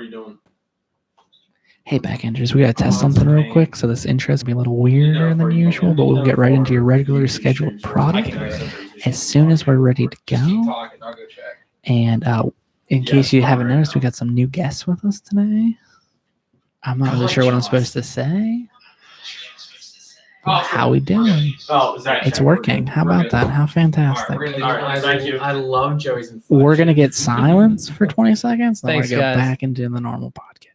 are you doing? Hey, backenders, we gotta test something real quick. So this intro is gonna be a little weirder than usual, but we'll get right into your regular scheduled product as soon as we're ready to go. And in case you haven't noticed, we got some new guests with us today. I'm not really sure what I'm supposed to say. How we doing? It's working. How about that? How fantastic. Thank you. I love Joey's inflection. We're gonna get silence for 20 seconds. Then Thanks, we're gonna go guys. back into the normal podcast.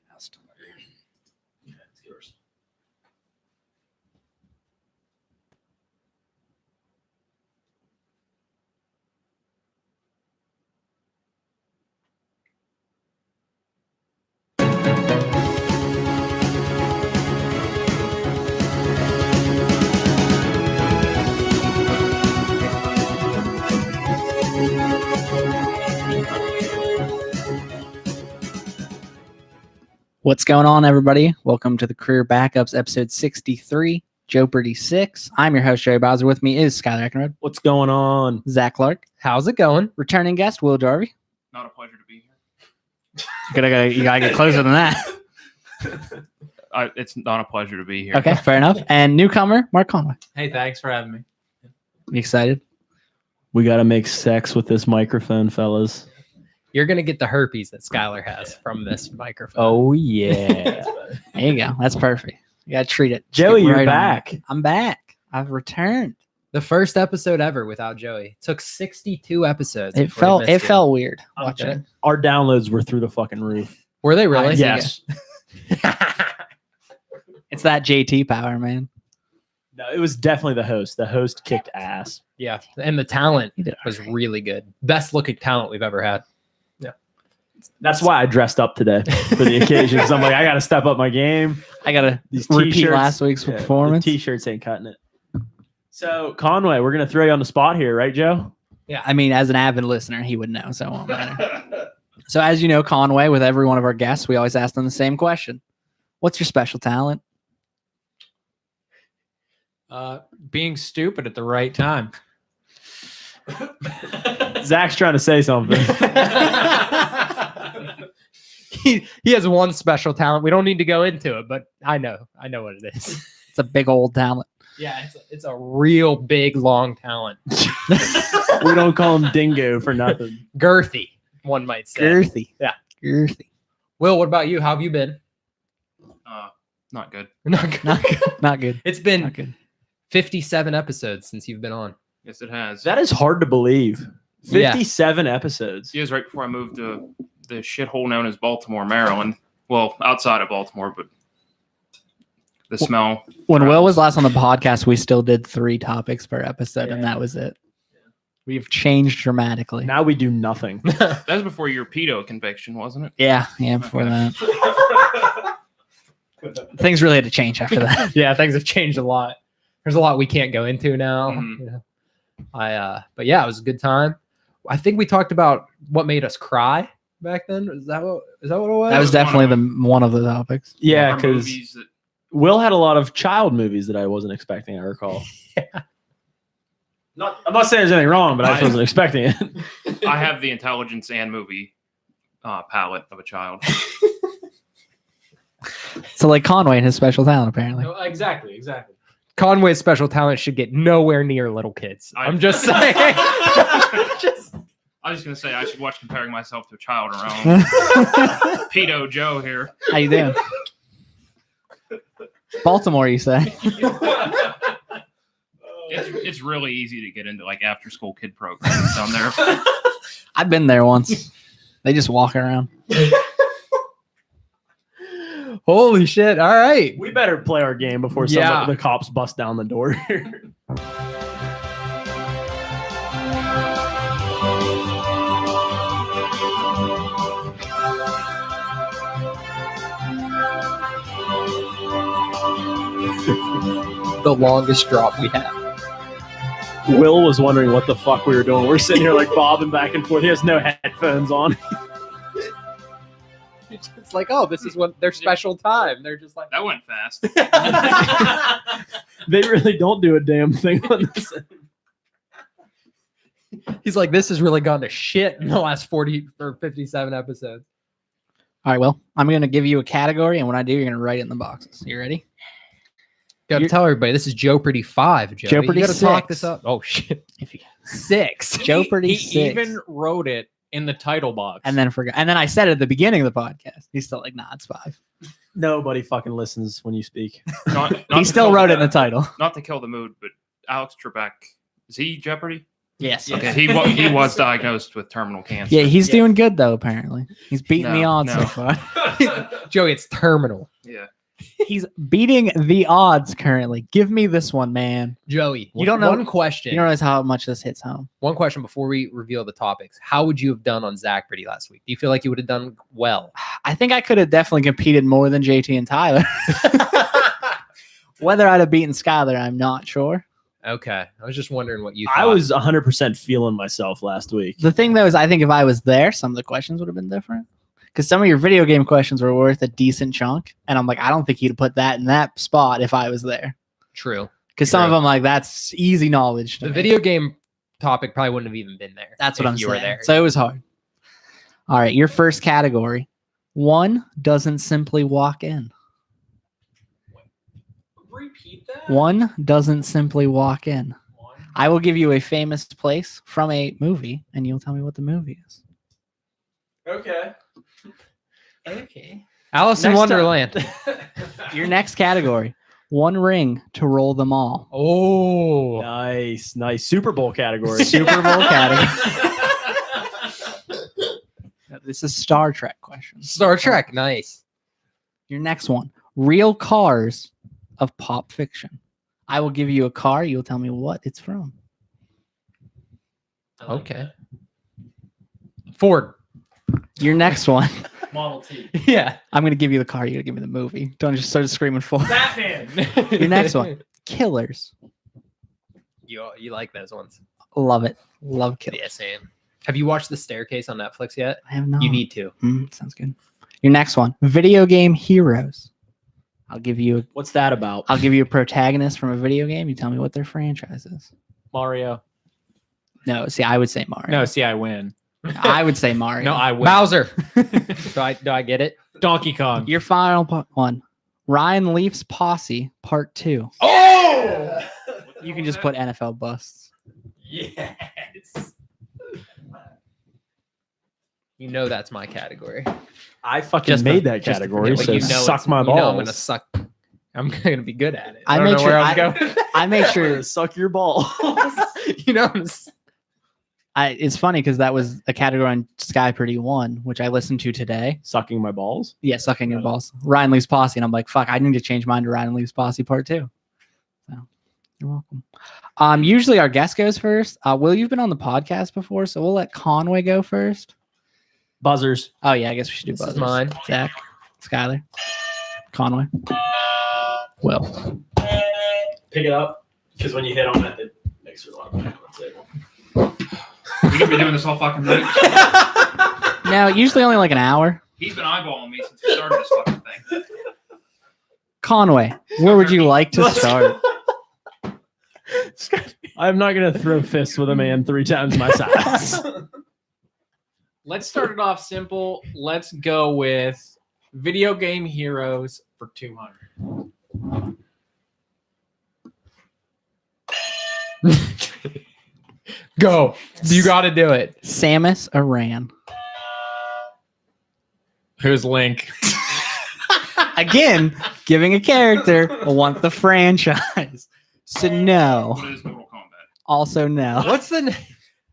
What's going on, everybody? Welcome to the Career Backups, episode 63, Joe-Pardy 6. I'm your host, Jerry Bowser. With me is Skylar Eckenrod, What's going on? Zach Clark, How's it going? returning guest, Will Jarvie. Not a pleasure to be here. You gotta get closer than that. It's not a pleasure to be here. Okay, fair enough. And newcomer, Mark Conway. Hey, thanks for having me. You excited? We got to make sex with this microphone, fellas. You're going to get the herpes that Skylar has from this microphone. Oh, yeah. There you go. That's perfect. You gotta treat it. Joey, Get you're right on back. it. I'm back. I've returned. The first episode ever without Joey. Took 62 episodes. It before we missed felt weird Okay. watching it. Our downloads were through the fucking roof. Were they really? Yes. It's that JT power, man. No, it was definitely the host. The host kicked ass. Yeah. And the talent He did was alright. really good. Best looking talent we've ever had. That's why I dressed up today for the occasion. Because I'm like, I got to step up my game. I gotta These repeat t-shirts- last week's Yeah, performance. The t-shirts ain't cutting it. So, Conway, we're going to throw you on the spot here, right, Joe? Yeah, I mean, as an avid listener, he would know, so it won't matter. So, as you know, Conway, with every one of our guests, we always ask them the same question: what's your special talent? Being stupid at the right time. Zach's trying to say something. He has one special talent. We don't need to go into it, but I know what it is. It's a big old talent. Yeah, it's a real big long talent. We don't call him Dingo for nothing. Girthy, one might say. Girthy. Yeah. Girthy. Will, what about you? How have you been? Not good. Not good. Not good. Not good. It's been Not good. 57 episodes since you've been on. Yes, it has. That is hard to believe. Yeah. 57 episodes. It was right before I moved to the shithole known as Baltimore, Maryland. Well, outside of Baltimore, but the smell. When Will was travels. last on the podcast, we still did 3 topics per episode, and Yeah. that was it. We've changed dramatically. Now we do nothing. That was before your pedo conviction, wasn't it? Yeah, before that. Things really had to change after that. Yeah, things have changed a lot. There's a lot we can't go into now. Mhm. You know. But yeah, it was a good time. I think we talked about what made us cry back then. Is that what it was? That was was one definitely of one of the topics. Yeah, Or because movies that- Will had a lot of child movies that I wasn't expecting, I recall. I'm not saying there's anything wrong, but I just wasn't expecting it. I have the intelligence and movie palette of a child. So, like Conway and his special talent, apparently. No, exactly. Conway's special talent should get nowhere near little kids. I'm just saying. I was going to say I should watch Comparing Myself to a Child around. Pedo Joe here. How you doing? Baltimore, you say? It's really easy to get into like after school kid programs down there. I've been there once. They just walk around. Holy shit. All right. We better play our game before Yeah. the cops bust down the door. The longest drop we have. Will was wondering what the fuck we were doing. We're sitting here like bobbing back and forth. He has no headphones on. It's like, oh, this is what their special time. They're just like, That went fast. They really don't do a damn thing on this. he's like, this has really gone to shit in the last 40 or 57 episodes. All right, well, I'm going to give you a category, and when I do, you're going to write it in the boxes. You ready? Gotta tell everybody this is Joe-Pardy 5. Joe. Joe-Pardy You gotta talk 6. this up. Oh shit. If you 6. Joe-Pardy He 6. even wrote it in the title box. and then forgot. And then I said it at the beginning of the podcast. He's still like, nah, it's 5. nobody fucking listens when you speak. Not He to still kill wrote the- it in the title. Not to kill the mood, but Alex Trebek, is he Jeopardy? Yes. Okay, he was diagnosed with terminal cancer. Yeah, he's Yes. doing good though. Apparently, he's beating the No, odds no. so far. Joey, it's terminal. Yeah. He's beating the odds currently. Give me this one, man. Joey, You don't know- one question. You don't realize how much this hits home. One question before we reveal the topics. How would you have done on Zach Brady last week? Do you feel like you would have done well? I think I could have definitely competed more than JT and Tyler. Whether I'd have beaten Skyler, I'm not sure. Okay. I was just wondering what you thought. I was 100% feeling myself last week. The thing though is, I think if I was there, some of the questions would have been different. Because some of your video game questions were worth a decent chunk, and I'm like, I don't think you'd put that in that spot if I was there. True. Because some of True. them, like, that's easy knowledge. To The me. video game topic probably wouldn't have even been there. That's what if I'm you saying. were there. So it was hard. All right, your first category. One doesn't simply walk in. Repeat that. One doesn't simply walk in. I will give you a famous place from a movie, and you'll tell me what the movie is. Okay. Okay. Alice in Next up. Wonderland. Your next category. One ring to roll them all. Oh. Nice. Super Bowl category. Super Bowl category. This is Star Trek questions. Star Trek. Nice. Your next one. Real cars of pop fiction. I will give you a car. You'll tell me what it's from. Okay. Ford. Your next one. Model T. Yeah. I'm going to give you the car. You're going to give me the movie. Don't just start screaming for it. Batman. Your next one. Killers. You like those ones? Love it. Love Killers. Yeah, same. Have you watched The Staircase on Netflix yet? I have not. You need to. Sounds good. Your next one. Video game heroes. I'll give you What's that about? a protagonist from a video game. You tell me what their franchise is. Mario. No, see, I would say Mario. No, see, I win. I would say Mario. No, I win. Bowser. do I get it? Donkey Kong. Your final one. Ryan Leaf's Posse Part 2. Oh! You can just put NFL busts. Yes. You know that's my category. I fucking Just made the- that just the- category, yeah, so you know suck my you balls. know I'm gonna suck. I'm gonna be good at it. I don't make know sure where I- I was going. I make sure suck your balls. you know. I'm s- it's funny because that was a category on Sky Pretty 1, which I listened to today. Sucking my balls. Yeah, sucking your balls. Ryan Leaf's Posse. And I'm like, fuck, I need to change mine to Ryan Leaf's Posse Part 2. So you're welcome. Usually our guest goes first. Will, you've been on the podcast before, so we'll let Conway go first. Buzzers. Oh, yeah, I guess we should do This is buzzers. mine. Zach, Skyler, Conway. Will. Pick it up, because when you hit on it, it makes it a lot better on the table. You gonna be doing this all fucking night? No, usually only like an hour. He's been eyeballing me since we started this fucking thing. Conway, where would you like to start? I'm not going to throw fists with a man 3 times my size. Let's start it off simple. Let's go with video game heroes for 200. Go. You got to do it. Samus Aran. Who's Link? Again, giving a character, I want the franchise. So no. What is Mortal Kombat? Also no. What's the name?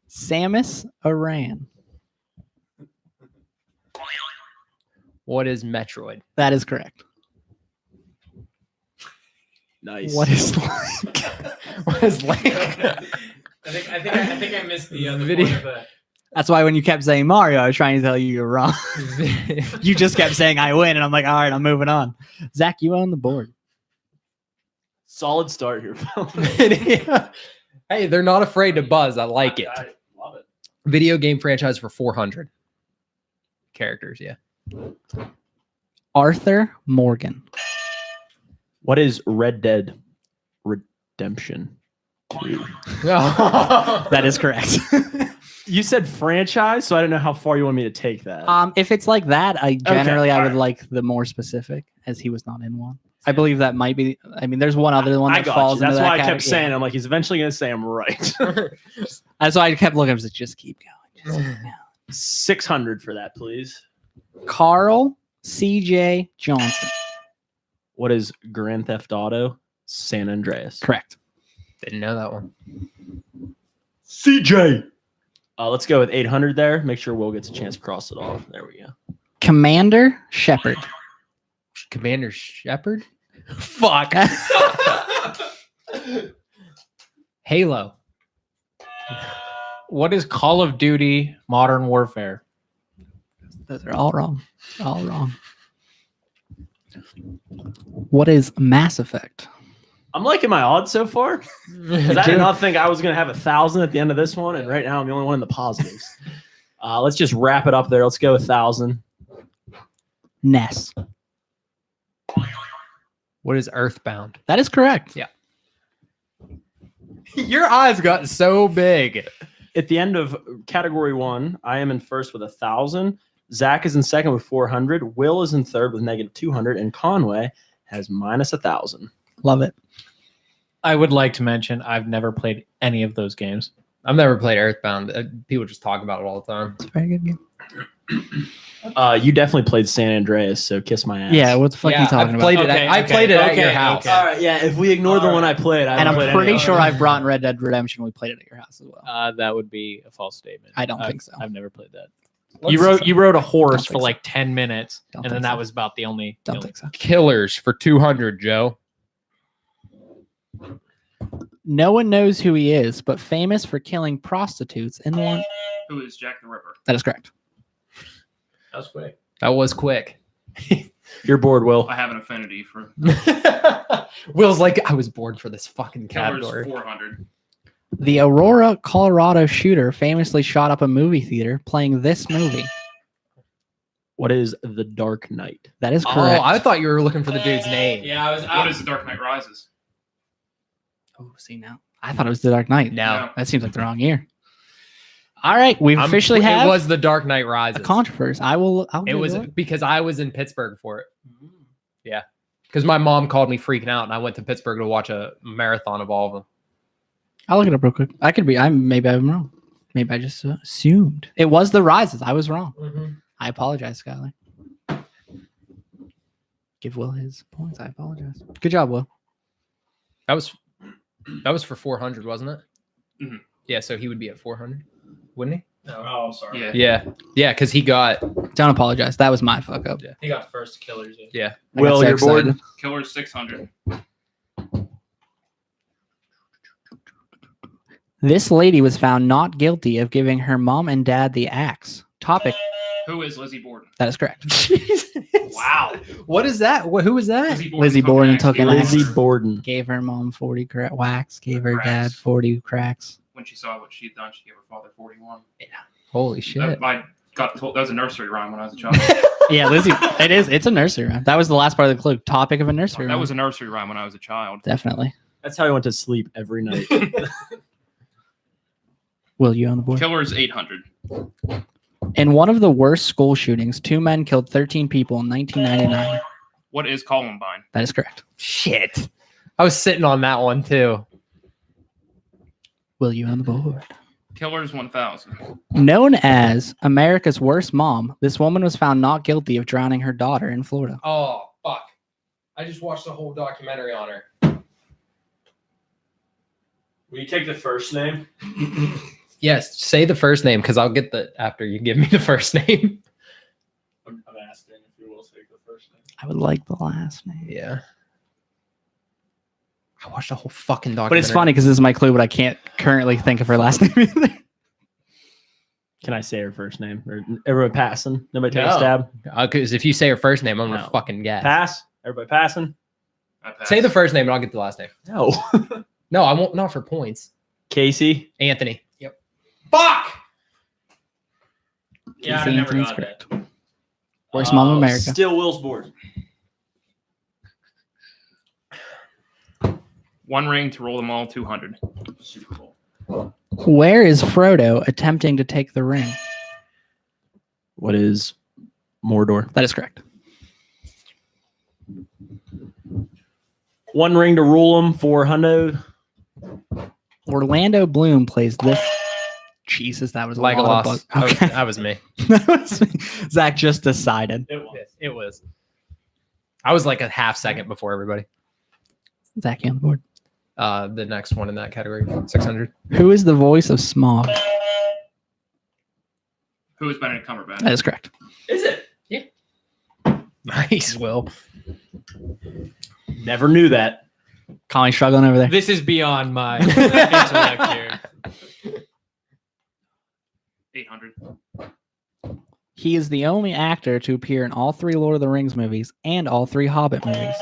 Samus Aran. What is Metroid? That is correct. Nice. What is Link? What is Link? I think I missed the Video- point of that. That's why when you kept saying Mario, I was trying to tell you you're wrong. You just kept saying I win, and I'm like, all right, I'm moving on. Zach, you own the board. Solid start here, Phil. Hey, they're not afraid to buzz. I like it. I love it. Video game franchise for 400 characters. Yeah. Arthur Morgan. What is Red Dead Redemption 2? That is correct. You said franchise, so I don't know how far you want me to take that. If it's like that, I generally I would alright. like the more specific, as he was not in one. I believe that might be. I mean, there's one other one I that got falls you. into That's that why I kept category. saying, I'm like, he's eventually going to say I'm right. That's why I kept looking. I was like, just keep going. Just keep going. 600 for that, please. Carl C.J. Johnson. What is Grand Theft Auto San Andreas? Correct. Didn't know that one. CJ. Let's go with 800 there. Make sure Will gets a chance to cross it off. There we go. Commander Shepard. Commander Shepard? Fuck. Halo. What is Call of Duty Modern Warfare? Those are all wrong. All wrong. What is Mass Effect? I'm liking my odds so far. 'Cause I did not think I was going to have 1,000 at the end of this one, and right now I'm the only one in the positives. Let's just wrap it up there. Let's go 1,000. Ness. What is Earthbound? That is correct. Yeah. Your eyes got so big. At the end of category 1, I am in first with 1,000. Zach is in second with 400. Will is in third with -200, and Conway has -1,000. Love it. I would like to mention I've never played any of those games. I've never played Earthbound. People just talk about it all the time. It's a very good game. You definitely played San Andreas, so kiss my ass. Yeah, what the fuck are you talking I've about? played it. Okay, I played it at your house. All right, yeah. If we ignore the one I played, I And haven't played I'm any pretty of sure them. I've brought Red Dead Redemption. We played it at your house as well. That would be a false statement. I don't think so. I've never played that. Let's- You rode a horse Don't for think like 10 minutes, Don't and then think that so. was about the only. Don't think so. Killers for 200, Joe. No one knows who he is, but famous for killing prostitutes in one. Who is Jack the Ripper? That is correct. That was quick. That was quick. You're bored, Will. I have an affinity for Will's like, I was born for this fucking Killers category. 400. The Aurora, Colorado shooter famously shot up a movie theater playing this movie. What is The Dark Knight? That is Oh, correct. I thought you were looking for the dude's name. Yeah, I was. What is The Dark Knight Rises? Oh, see now. I thought it was The Dark Knight. No. That seems like the wrong year. All right, we officially It have was The Dark Knight Rises. a controversy. I'll It Google was it. because I was in Pittsburgh for it. Yeah. Because my mom called me freaking out and I went to Pittsburgh to watch a marathon of all of them. I'll look it up real quick. I could be. Maybe I'm wrong. Maybe I just assumed it was The Rises. I was wrong. I apologize, Skylar. Give Will his points. I apologize. Good job, Will. That was for 400, wasn't it? Mhm. Yeah, so he would be at 400, wouldn't Oh, I'm sorry. he? Yeah, because he got Don't apologize. That was my fuck up. He got the first Killers. yeah. I got Will, so you're bored? excited. Killers 600. This lady was found not guilty of giving her mom and dad the axe. Topic. Who is Lizzie Borden? That is correct. Wow. What is that? Who was that? Lizzie Borden took an axe. Lizzie Borden. Gave her mom 40 whacks. Gave her Cracks. dad 40 cracks. When she saw what she'd done, she gave her father 41. Holy shit. I got told that was a nursery rhyme when I was a child. Yeah, Lizzie. It is. It's a nursery rhyme. That was the last part of the clue. Topic of a nursery That rhyme. was a nursery rhyme when I was a child. Definitely. That's how I went to sleep every night. Will, you on the board? Killers 800. In one of the worst school shootings, 2 men killed 13 people in 1999. What is Columbine? That is correct. Shit. I was sitting on that one too. Will, you on the board? Killers 1000. Known as America's Worst Mom, this woman was found not guilty of drowning her daughter in Florida. Oh, fuck. I just watched the whole documentary on her. Will you take the first name? Yes, say the first name because I'll get the after you give me the first name. I'm asking if you will take the first name. I would like the last name. Yeah. I watched the whole fucking documentary. But it's funny because this is my clue, but I can't currently think of her last name either. Can I say her first name? Or everybody passing? Nobody take No. a stab? Because if you say her first name, I'm gonna No. fucking guess. Pass? Everybody passing? I passed. Say the first name and I'll get the last name. No. No, I won't. Not for points. Casey? Anthony. Yep. Fuck. Yeah, I Casey never Anthony's got that. correct. Worst mom in America. Still Will's board. One ring to roll them all 200. Super Bowl. Where is Frodo attempting to take the ring? What is Mordor? That is correct. One ring to rule them for Hundo. Orlando Bloom plays this. Jesus, that was a lot of Legolas. bug. That was- Okay. that was me. That was- Zach just decided. It was. I was like a half second before everybody. Zach, you on the board. The next one in that category, 600. Who is the voice of Smaug? Who is Benedict Cumberbatch? That is correct. Is it? Nice, Will. Never knew that. Colin struggling over there. This is beyond my intellect here. 800. He is the only actor to appear in all 3 Lord of the Rings movies and all 3 Hobbit movies.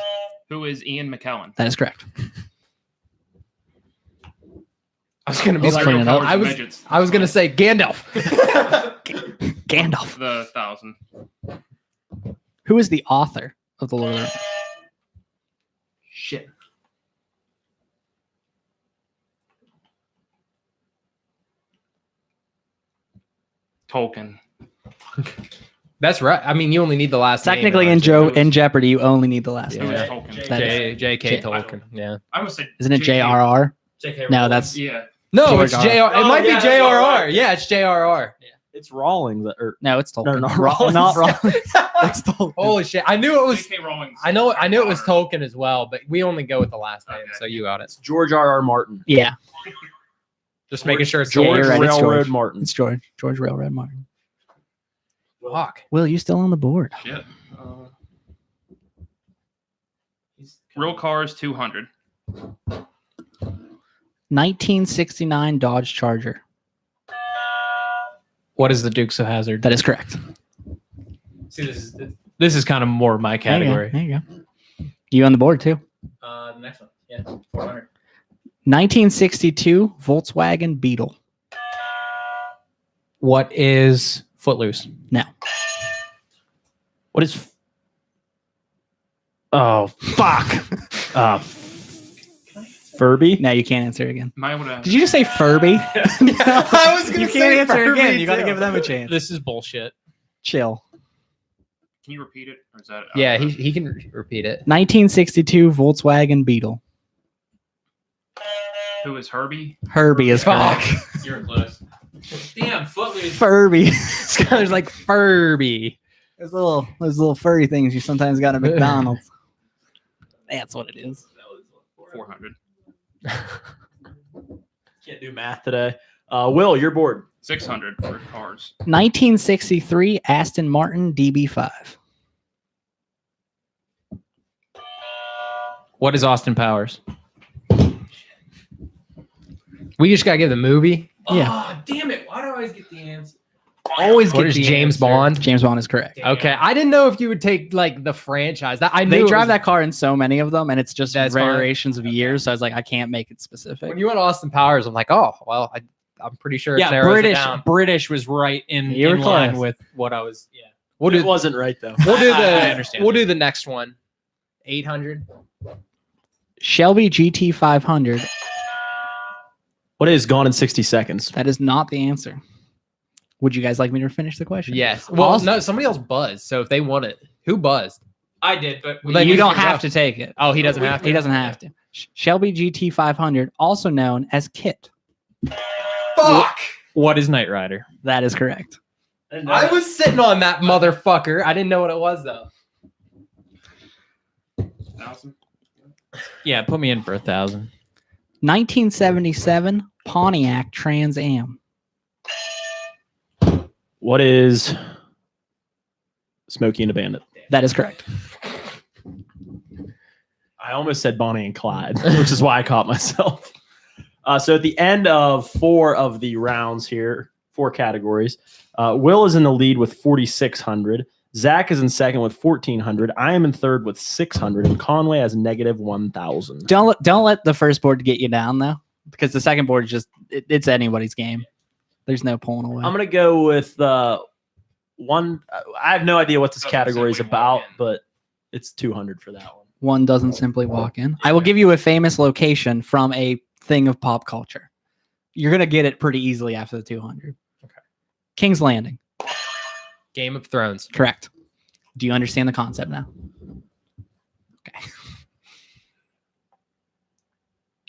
Who is Ian McKellen? That is correct. I was gonna be Let's like, clean it up. I was gonna say Gandalf. Gandalf. The 1,000. Who is the author of the Lord of the Rings? Shit. Tolkien. That's right. I mean, you only need the last. name, Technically, actually. in Jeopardy, you only need the last Who name. is Yeah. Tolkien? That J.K. J- Tolkien. Yeah. I almost said. Isn't it J.K. J.R.R.? J.K. No, Rowling. that's Yeah. No, George it's R. J.R. It Oh, might yeah, be J.R.R. right. Yeah, it's J.R.R. It's Rawlings. Or no, it's Tolkien. No, not Rollins. Not Rollins. It's Tolkien. Holy shit! I knew it was. J.K. Rowling. I knew it was Tolkien as well, but we only go with the last name, Okay. so you got it. it's George R.R. Martin. Yeah, Just making sure it's George you're right, it's Railroad George. Martin. it's George. George Railroad Martin. Fuck. Will, you still on the board? Shit. Real cars 200. 1969 Dodge Charger. What is the Dukes of Hazzard? That is correct. See, this is kind of more my category. There you go. You on the board too. The next one. Yeah, 400. 1962 Volkswagen Beetle. What is Footloose? No. What is? Oh fuck! Furby. No, you can't answer again. Am I able to? Did you just say Furby? I was gonna You say can't answer Furby again. You got to too. give them a chance. This is bullshit. Chill. Can you repeat it? Or is that? Yeah, he can repeat it. 1962 Volkswagen Beetle. Who is Herbie? Herbie is correct. You're close. Damn, Footloose. Furby. Skylar's like Furby. those little furry things you sometimes got at McDonald's. That's what it is. 400. Can't do math today. Will, you're bored. 600 for cars. 1963 Aston Martin DB5. What is Austin Powers? We just gotta give the movie. Yeah. Oh, damn it. Why do I always get the answer? Always What get is the James answer. Bond? James Bond is correct. Damn. Okay, I didn't know if you would take like the franchise. That I knew They it drive was- that car in so many of them, and it's just That's fine. variations of years. So I was like, I can't make it specific. When you went Austin Powers, I'm like, oh well, I'm pretty sure. It narrows it down. British was right in You were line close. with what I was. Yeah. We'll It do. wasn't right though. We'll do I understand We'll that. do the next one. 800. Shelby GT500. What is Gone in 60 Seconds? That is not the answer. Would you guys like me to finish the question? Yes. Well, Also- no, somebody else buzzed. So if they want it, who buzzed? I did, but Well, then You we don't can have go. to take it. Oh, he doesn't have to. He doesn't have to. Shelby GT500, also known as Kit. Fuck. what is Knight Rider? That is correct. I was sitting on that motherfucker. I didn't know what it was though. 1,000. Yeah, put me in for 1,000. 1977 Pontiac Trans Am. What is Smokey and the Bandit? That is correct. I almost said Bonnie and Clyde, which is why I caught myself. So at the end of 4 of the rounds here, 4 categories, Will is in the lead with 4,600. Zach is in second with 1,400. I am in third with 600, and Conway has negative 1,000. Don't let the first board get you down though, because the second board is just it's anybody's game. There's no pulling away. I'm gonna go with one. I have no idea what this Doesn't category is simply about, walk in. but it's 200 for that one. One doesn't simply walk in. I will give you a famous location from a thing of pop culture. You're gonna get it pretty easily after the 200. Okay. King's Landing. Game of Thrones. Correct. Do you understand the concept now? Okay.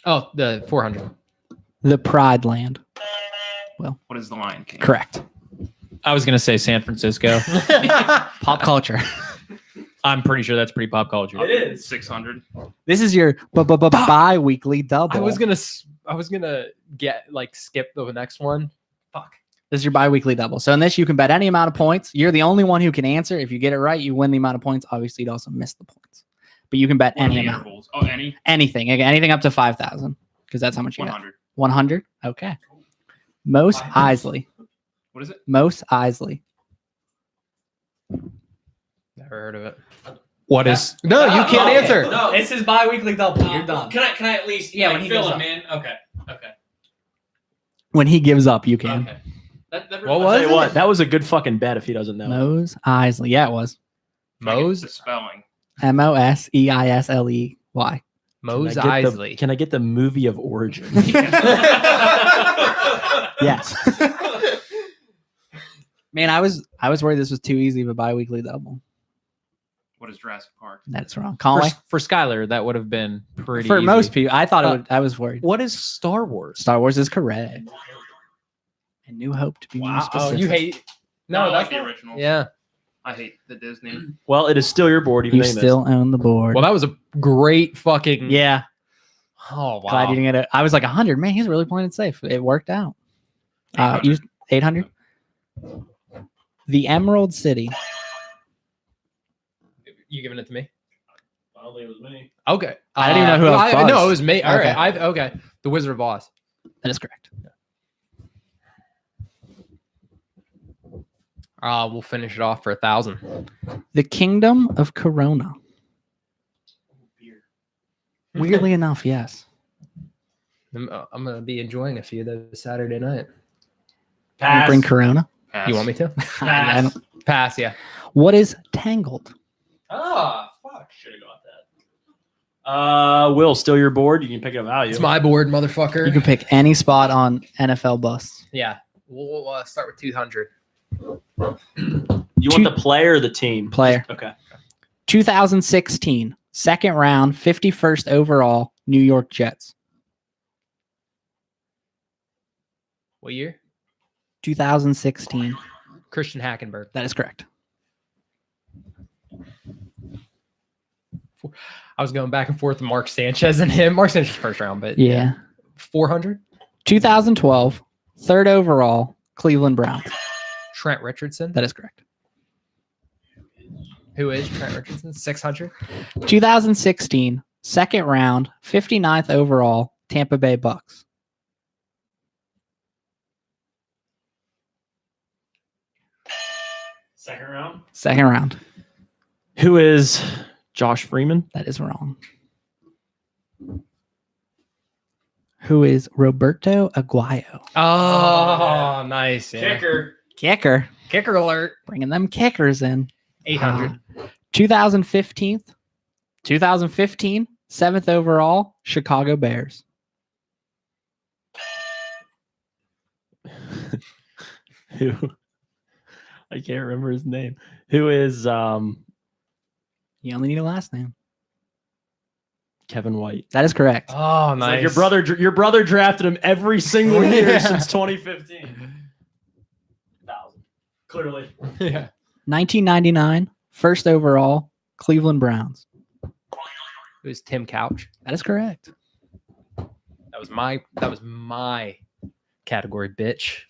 Oh, the 400. The Pride Land. What is the Lion King? Correct. I was gonna say San Francisco. Pop culture. I'm pretty sure that's pretty pop culture. It is. 600. This is your bi-weekly double. I was gonna get skip the next one. Fuck. This is your bi-weekly double. So in this, you can bet any amount of points. You're the only one who can answer. If you get it right, you win the amount of points. Obviously, you'd also miss the points. But you can bet What are any the amount. intervals? Oh, any? Anything. Anything up to 5,000. Because that's how much you got. 100. 100? Okay. Most Isley. What is it? Most Isley. Never heard of it. What is? No, you can't answer. No. It's his bi-weekly double. You're done. Can I at least Yeah, when he fill goes him up. in? Okay. Okay. When he gives up, you can. Okay. That What I'll was tell you it? what, that was a good fucking bet if he doesn't know. Mose Isley. Yeah, it was. Mose? The spelling. MoseisleY. Mose Can I get Isley. Can I get the movie of origin? Yes. Man, I was worried this was too easy of a bi-weekly double. What is Jurassic Park? That's wrong. For, Conway? for Skylar, that would have been pretty. For easy. most people, I thought it would. I was worried. What is Star Wars? Star Wars is correct. And New Hope to be more Wow. Oh, specific. you hate. No, I No, like that's the original. Yeah. I hate the Disney. Well, it is still your board. Even You though you still own the board. Well, that was a great fucking. yeah. Oh, wow. Glad you didn't get it. I was like 100. Man, he's really playing it safe. It worked out. 800. 800. The Emerald City. You giving it to me? missed. I don't think it was me. Okay. I didn't even know who else No, was. it was me. All Okay. right. Okay. The Wizard of Oz. That is correct. We'll finish it off for 1,000. The Kingdom of Corona. Weirdly enough, yes. I'm gonna be enjoying a few of those Saturday night. You bring Corona. Pass. You want me to? I don't- Pass. Yeah. What is Tangled? Ah, fuck. Should have got that. Will, still your board. You can pick a value. It's my board, motherfucker. You can pick any spot on NFL busts. Yeah. We'll start with 200. You want the player or the team? Player. Okay. 2016, second round, 51st overall, New York Jets. What year? 2016. Christian Hackenberg. That is correct. I was going back and forth with Mark Sanchez and him. Mark Sanchez first round, but Yeah. 400. 2012, third overall, Cleveland Browns. Trent Richardson. That is correct. Who is Trent Richardson? 600. 2016, second round, 59th overall, Tampa Bay Bucks. Second round. Second round. Who is Josh Freeman? That is wrong. Who is Roberto Aguayo? Oh, nice. Yeah. Kicker. Kicker alert. Bringing them kickers in. 800. 2015, 7th overall, Chicago Bears. Who? I can't remember his name. Who is You only need a last name. Kevin White? That is correct. Oh, It's nice. like your brother drafted him every single year since 2015. 1,000. Clearly. Yeah. 1999, first overall, Cleveland Browns. It was Tim Couch. That is correct. That was my category, bitch.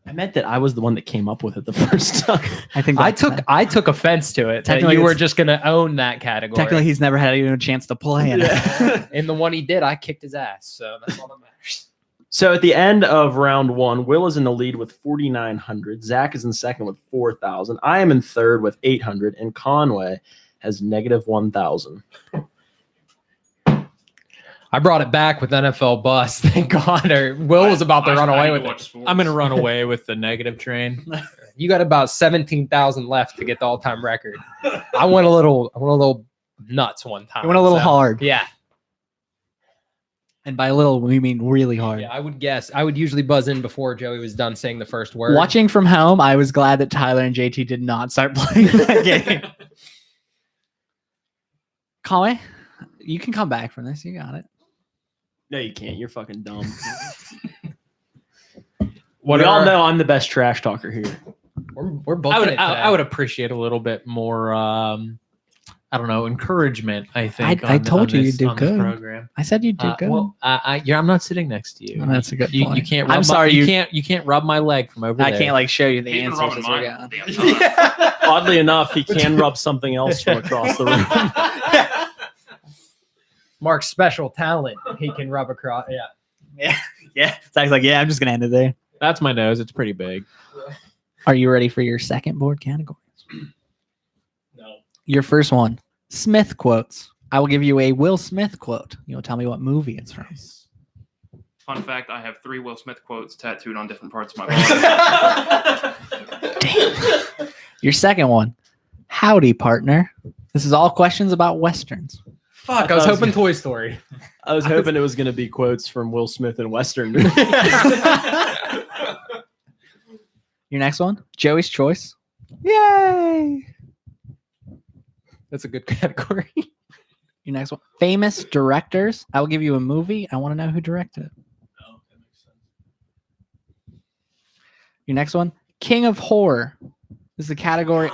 I meant that I was the one that came up with it the first time. I think I that's took offense to it. That Technically, you were it's- just gonna own that category. technically he's never had even a chance to play it. And the one he did, I kicked his ass. So that's all that matters. So at the end of round one, Will is in the lead with 4,900. Zach is in second with 4,000. I am in third with 800. And Conway has negative 1,000. I brought it back with NFL bust. Thank God. Or Will was about to run away with it. I'm gonna run away with the negative train. You got about 17,000 left to get the all-time record. I went a little nuts one time. It went a little hard. Yeah. And by little, we mean really hard. Yeah, I would guess. I would usually buzz in before Joey was done saying the first word. Watching from home, I was glad that Tyler and JT did not start playing that game. Conway, you can come back from this. You got it. No, you can't. You're fucking dumb. What we all are- know I'm the best trash talker here. We're booking I would appreciate a little bit more. I don't know, encouragement. I think I told you you'd do on this good. program. I said you'd do good. Well, I'm not sitting next to you. Oh, that's a good You point. can't. I'm Rub sorry, you can't rub my leg from over I there. can't like show you the He's been answers. rubbing as we're mine going. the damn time. Oddly enough, he can rub something else from across the room. Mark's special talent. He can rub across. Yeah. Yeah. Zach's like, yeah, I'm just gonna end it there. That's my nose. It's pretty big. Are you ready for your second board category? No. Your first one, Smith quotes. I will give you a Will Smith quote. You'll tell me what movie it's from. Fun fact: I have 3 Will Smith quotes tattooed on different parts of my body. Damn. Your second one, howdy partner. This is all questions about westerns. Fuck, I I was was hoping Toy Story. I was hoping it was going to be quotes from Will Smith in Western movies. Your next one, Joey's choice. Yay! That's a good category. Your next one, famous directors. I will give you a movie. I want to know who directed it. Your next one, King of Horror. This is the category.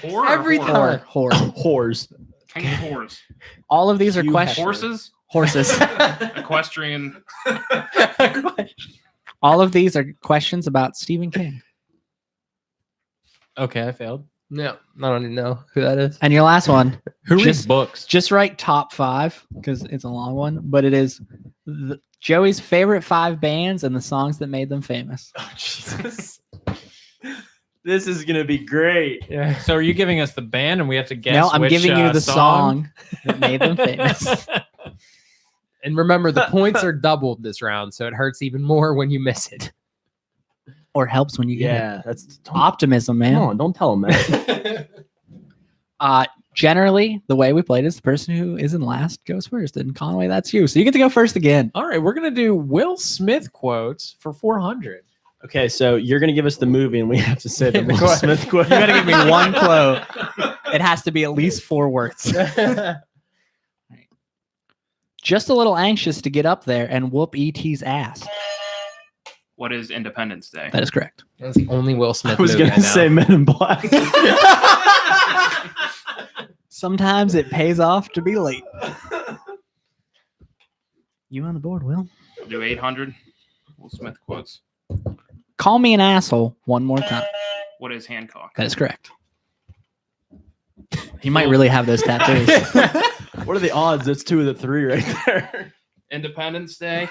Horror, Every horror. time. Horror. Whores. King of horse. All of these are You questions. Horses. Horses. Equestrian. All of these are questions about Stephen King. Okay, I failed. No, I don't even know who that is. And your last one, Who reads Just- books? just write top 5 because it's a long one, but it is Joey's favorite 5 bands and the songs that made them famous. Oh, Jesus. This is going to be great. Yeah. So are you giving us the band and we have to guess? No, I'm which, giving you the song? song that made them famous. And remember, the points are doubled this round, so it hurts even more when you miss it. Or helps when you get it. Yeah, that's Optimism, man. Come on, don't tell him that. Generally, the way we played is the person who is in last goes first. And Conway, that's you. So you get to go first again. All right, we're gonna do Will Smith quotes for 400. Okay, so you're going to give us the movie, and we have to say the The Will quote. Smith quote. You got to give me one quote. It has to be at least 4 words. Just a little anxious to get up there and whoop ET's ass. What is Independence Day? That is correct. That's the only Will Smith I was movie going to know. say Men in Black. Sometimes it pays off to be late. You on the board, Will? I'll do 800 Will Smith quotes. Call me an asshole one more time. What is Hancock? That is correct. You might really have those tattoos. What are the odds? That's 2 of the 3 right there. Independence Day.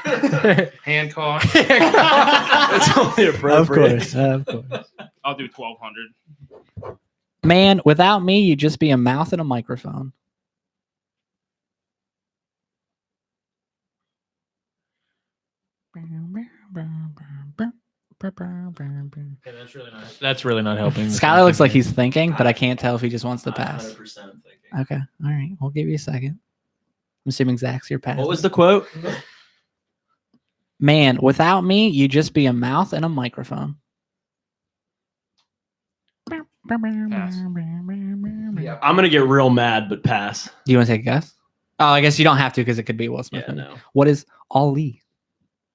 Hancock. That's only appropriate. Of course. I'll do 1200. Man, without me, you'd just be a mouth and a microphone. That's really not helping. Skylar looks like he's thinking, but I can't tell if he just wants to pass. 100% thinking. Okay. All right. We'll give you a second. I'm assuming Zach's your pass. What was the quote? Man, without me, you'd just be a mouth and a microphone. Pass. I'm going to get real mad, but pass. Do you want to take a guess? Oh, I guess you don't have to because it could be Will Smith. Yeah, no. What is Ali?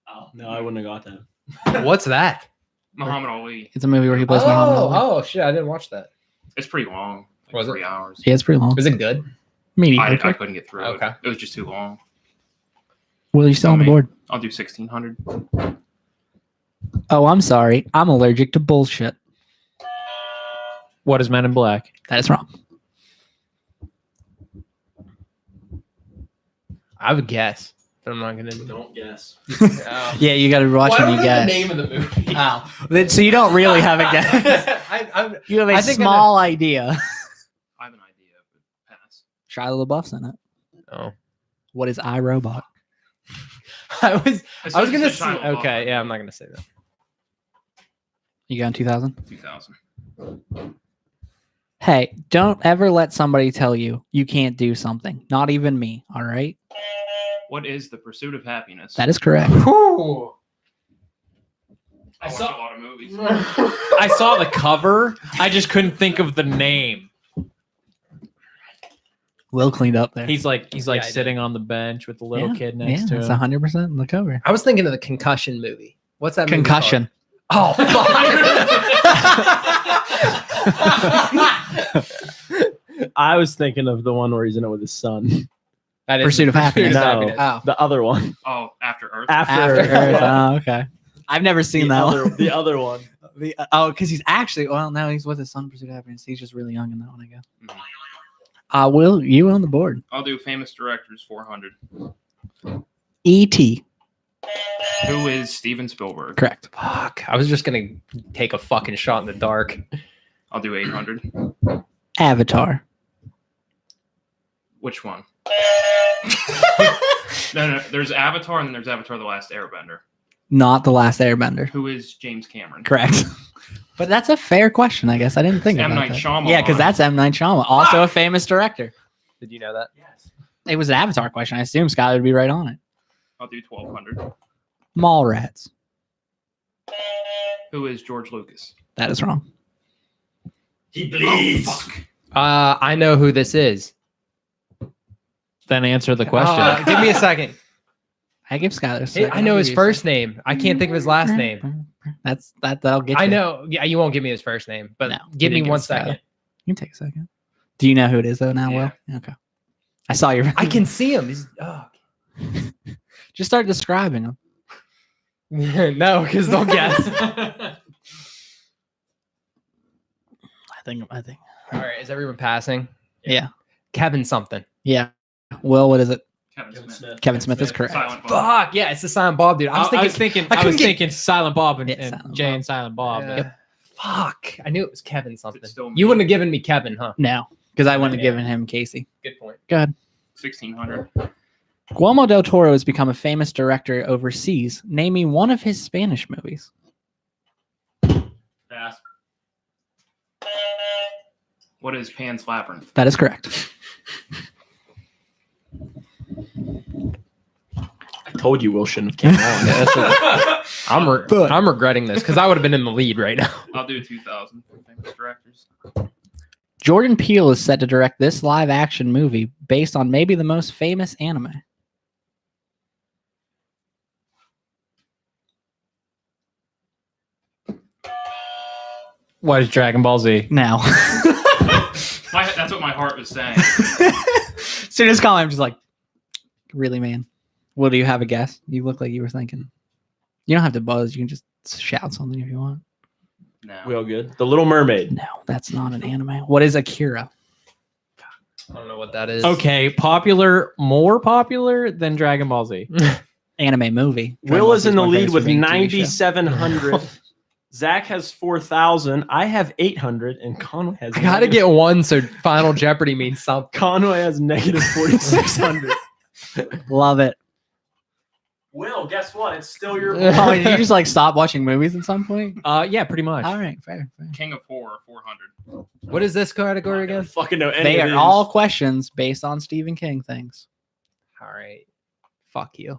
Oh, no, I wouldn't have got that. What's that? Muhammad Ali. It's a movie where he plays Muhammad Ali. Oh, shit. I didn't watch that. It's pretty long. Like Was it? 3 hours. Yeah, it's pretty long. Was it good? Mediocre. I couldn't get through Okay. it. It was just too long. Will you still on the board? I'll do 1600. Oh, I'm sorry. I'm allergic to bullshit. What is Men in Black? That is wrong. I would guess, but I'm not going to. Don't guess. Yeah, you got to watch when you guess. of the movie? Oh, so you don't really have a guess. You have a I think I small idea. I have an idea, but pass. Shia LaBeouf's in it. Oh. What is iRobot? I was I going to say. Okay, yeah, I'm not going to say that. You got in 2000? 2000. Hey, don't ever let somebody tell you you can't do something. Not even me, all right? What is The Pursuit of Happiness? That is correct. Whew. I watch a lot of movies. I saw the cover. I just couldn't think of the name. Will cleaned up there. He's like I sitting on the bench with the little kid next to That's him. 100% in the cover. I was thinking of the Concussion movie. What's that movie Concussion. called? Oh, fuck. I was thinking of the one where he's in it with his son. That is Pursuit of Happiness. No. Oh. The other one. Oh, After Earth. After After Earth. Oh, okay. I've never seen that one. The other one. Because he's actually, well, no, he's with his son, Pursuit of Happiness. He's just really young in that one, I guess. Mhm. Will, you on the board. I'll do Famous Directors 400. E.T. Who is Steven Spielberg? Correct. Fuck. I was just going to take a fucking shot in the dark. I'll do 800. Avatar. Which one? No. There's Avatar and then there's Avatar: The Last Airbender. Not The Last Airbender. Who is James Cameron? Correct. But that's a fair question, I guess. I didn't think M. about Night that. Shyamalan. Yeah, because that's M. Night Shyamalan, also a famous director. Did you know that? Yes. It was an Avatar question. I assume Skylar would be right on it. I'll do 1200. Mallrats. Who is George Lucas? That is wrong. He bleeds. I know who this is. Then answer the question. Give me a second. I give Skylar a second. I know his first name. I can't think of his last name. That'll get you. I know. Yeah, you won't give me his first name, but No, give you me didn't 1 give Skylar. second. You can take a second. Do you know who it is though now, Yeah. Will? Okay. I saw your I can see him. He's just start describing him. no, because they'll guess. I think All right, is everyone passing? Yeah. Kevin something. Yeah. Will, what is it? Kevin Smith. Kevin Smith is correct. Silent Bob. Fuck yeah, it's the Silent Bob dude. I was thinking. I was thinking Silent Bob and, Yeah, and Silent Jay Bob. and Silent Bob. Yeah. Fuck, I knew it was Kevin something. still me? You wouldn't have given me Kevin, huh? No, because I wouldn't have Yeah. given him Casey. Good point. Go ahead. 1600. Guillermo del Toro has become a famous director overseas. Name me one of his Spanish movies. Pass. What is Pan's Labyrinth? That is correct. I told you Will shouldn't have came on. I'm regretting this because I would have been in the lead right now. I'll do 2000 for Famous Directors. Jordan Peele is set to direct this live-action movie based on maybe the most famous anime. What is Dragon Ball Z? Now, That's what my heart was saying. soon as calling, I'm just like, really, man. Well, do you have a guess? You look like you were thinking. You don't have to buzz. You can just shout something if you want. No. We all good? The Little Mermaid. No, that's not an anime. What is Akira? I don't know what that is. Okay, more popular than Dragon Ball Z. Anime movie. Will is in the my lead favorite with streaming TV show. 9,700. Zach has 4,000. I have 800, and Conway has. I gotta get one so Final Jeopardy means something. Conway has negative 4,600. Love it. Will, guess what? It's still your. Oh, did you just like stop watching movies at some point? Yeah, pretty much. All right, fair. King of Horror 400. What is this category I don't again? fucking know any They of are these. all questions based on Stephen King things. All right. Fuck you.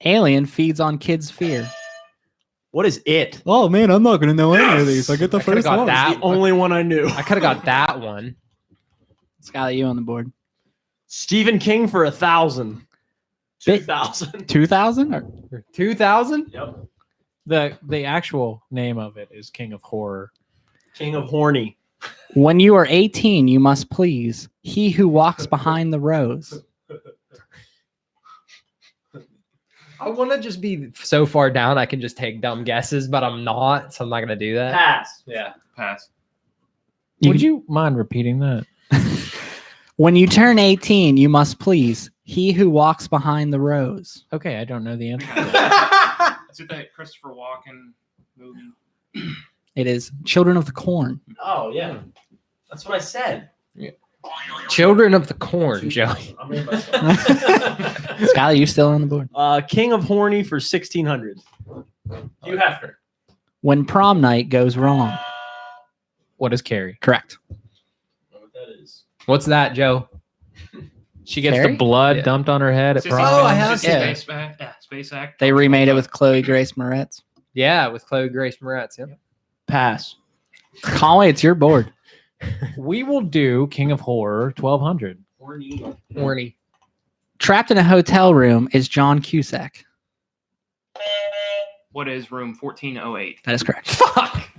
Alien feeds on kids' fear. What is it? Oh man, I'm not gonna know any of these. I get the I coulda got one. that. The only one I knew. I could have got that one. Skylar, you on the board? Stephen King for 1,000. Big- 2,000. 2,000 or 2000? Yep. The actual name of it is King of Horror. King of Horny. when you are 18, you must please he who walks behind the rows. I want to just be so far down I can just take dumb guesses, but I'm not, so I'm not gonna do that. Pass. Yeah. Pass. Would you mind repeating that? When you turn 18, you must please he who walks behind the rows. Okay, I don't know the answer. To that. Is it that Christopher Walken movie? It is Children of the Corn. Oh, yeah. That's what I said. Children of the Corn, Joey. I made myself. Skylar, you still on the board? King of Horny for 1,600. You have her. When prom night goes wrong. What is Carrie? Correct. What that is. What's that, Joe? She gets Carrie? the blood Yeah. dumped on her head at Sissy prom. Oh, I have Sissy seen it. Space Act. They remade it with Chloe Grace Moretz. Yeah, with Chloe Grace Moretz. Yep. Pass. Conway, it's your board. We will do King of Horror 1200. Horny. Trapped in a hotel room is John Cusack. What is room 1408? That is correct. Fuck.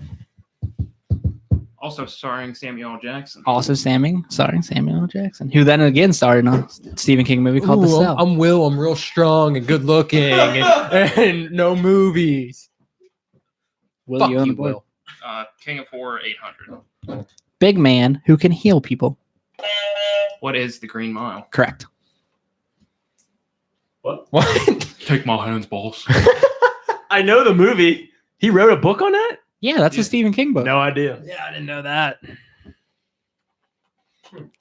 Also starring Samuel L. Jackson. Also starring Samuel L. Jackson, who then again starred in a Stephen King movie called The Ooh, Cell. I'm Will. I'm real strong and good looking and no movies. Will Fuck you on you, the board? Will. King of Horror 800. Big man who can heal people. What is the Green Mile? Correct. What? Take my hands, boss. I know the movie. He wrote a book on that? Yeah, that's a Stephen King book. No idea. Yeah, I didn't know that.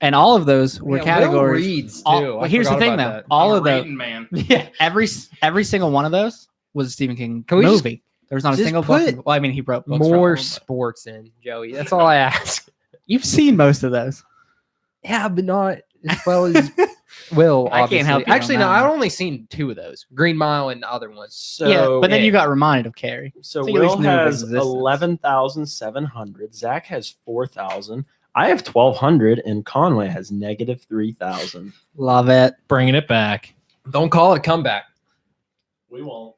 And all of those were categories. Reads too. All- I here's the forgot thing, about though. that. All I'm of a those, Rating man. Yeah. every single one of those was a Stephen King Can we just- movie. There was not a just single put book. Well, I mean, he wrote books for More all of them, sports in, Joey. That's all I ask. but You've seen most of those. Yeah, but not as well as Will. I can't help obviously. you on Actually, that no, one. I've only seen 2 of those: Green Mile and the other ones. So yeah, but then you got reminded of Carrie. So So you at least Will knew of has existence. 11,700. Zach has 4,000. I have 1,200, and Conway has negative 3,000. Love it. Bringing it back. Don't call it a comeback. We won't.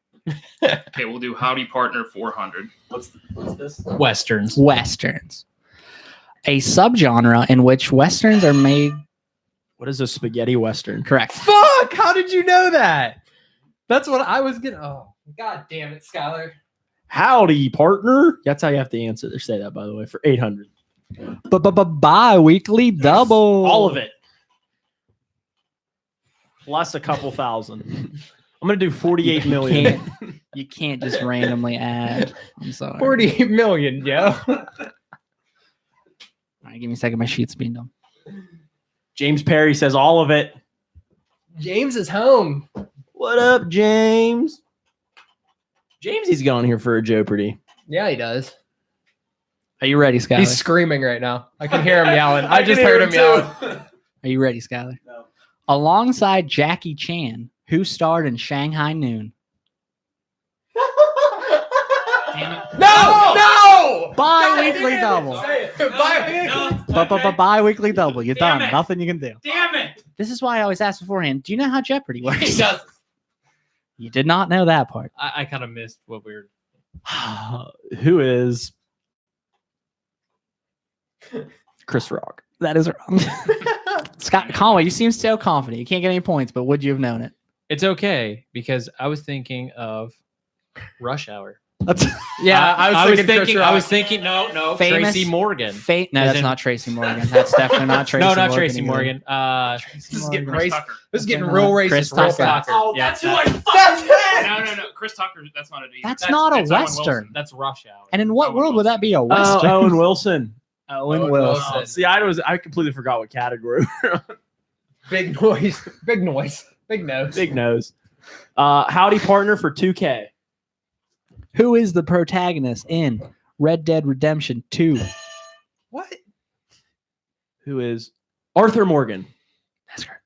Okay, we'll do Howdy Partner 400. What's this? Westerns. Westerns. A subgenre in which westerns are made. What is a spaghetti western? Correct. Fuck! How did you know that? That's what I was gonna. Oh, god damn it, Skylar. Howdy, partner. That's how you have to answer. Or say that, by the way, for 800. Bi-weekly double. All of it. Plus a couple thousand. I'm going to do 48 million. You can't just randomly add. I'm sorry. 48 million, Joe. All right, give me a second. My sheet's being done. James Perry says all of it. James is home. What up, James? Jamesy's gone here for a Joe-Pardy. Yeah, he does. Are you ready, Skylar? He's screaming right now. I can hear him yelling. I can just hear heard him him yelling. Are you ready, Skylar? No. Alongside Jackie Chan, who starred in Shanghai Noon? No! Bi-weekly double. Bi-weekly. Bi-weekly double. You're Damn done. it. Nothing you can do. Damn it. This is why I always ask beforehand. Do you know how Jeopardy works? He does. You did not know that part. I kind of missed what we were. Who is Chris Rock? That is wrong. Scott Conway, you seem so confident. You can't get any points, but would you have known it? It's okay because I was thinking of Rush Hour. Yeah, I was thinking. I was thinking. No. Famous- Tracy Morgan. No, As that's in- not Tracy Morgan. That's definitely not Tracy No, Morgan. not Tracy either. Morgan. This is getting Chris racist. Tucker. This is getting Chris real racist. Chris real Tucker. fast. Oh, Yeah, that's who I No. Chris Tucker. That's not a. That's not a it's Owen Western. Wilson. That's Rush Hour. And in what Owen world would that be a Oh, Western? Owen Wilson. Owen Wilson. See, I completely forgot what category. Big noise. Big noise. Big nose. Big nose. Howdy, partner for 2K. Who is the protagonist in Red Dead Redemption 2? What? Who is Arthur Morgan? That's correct.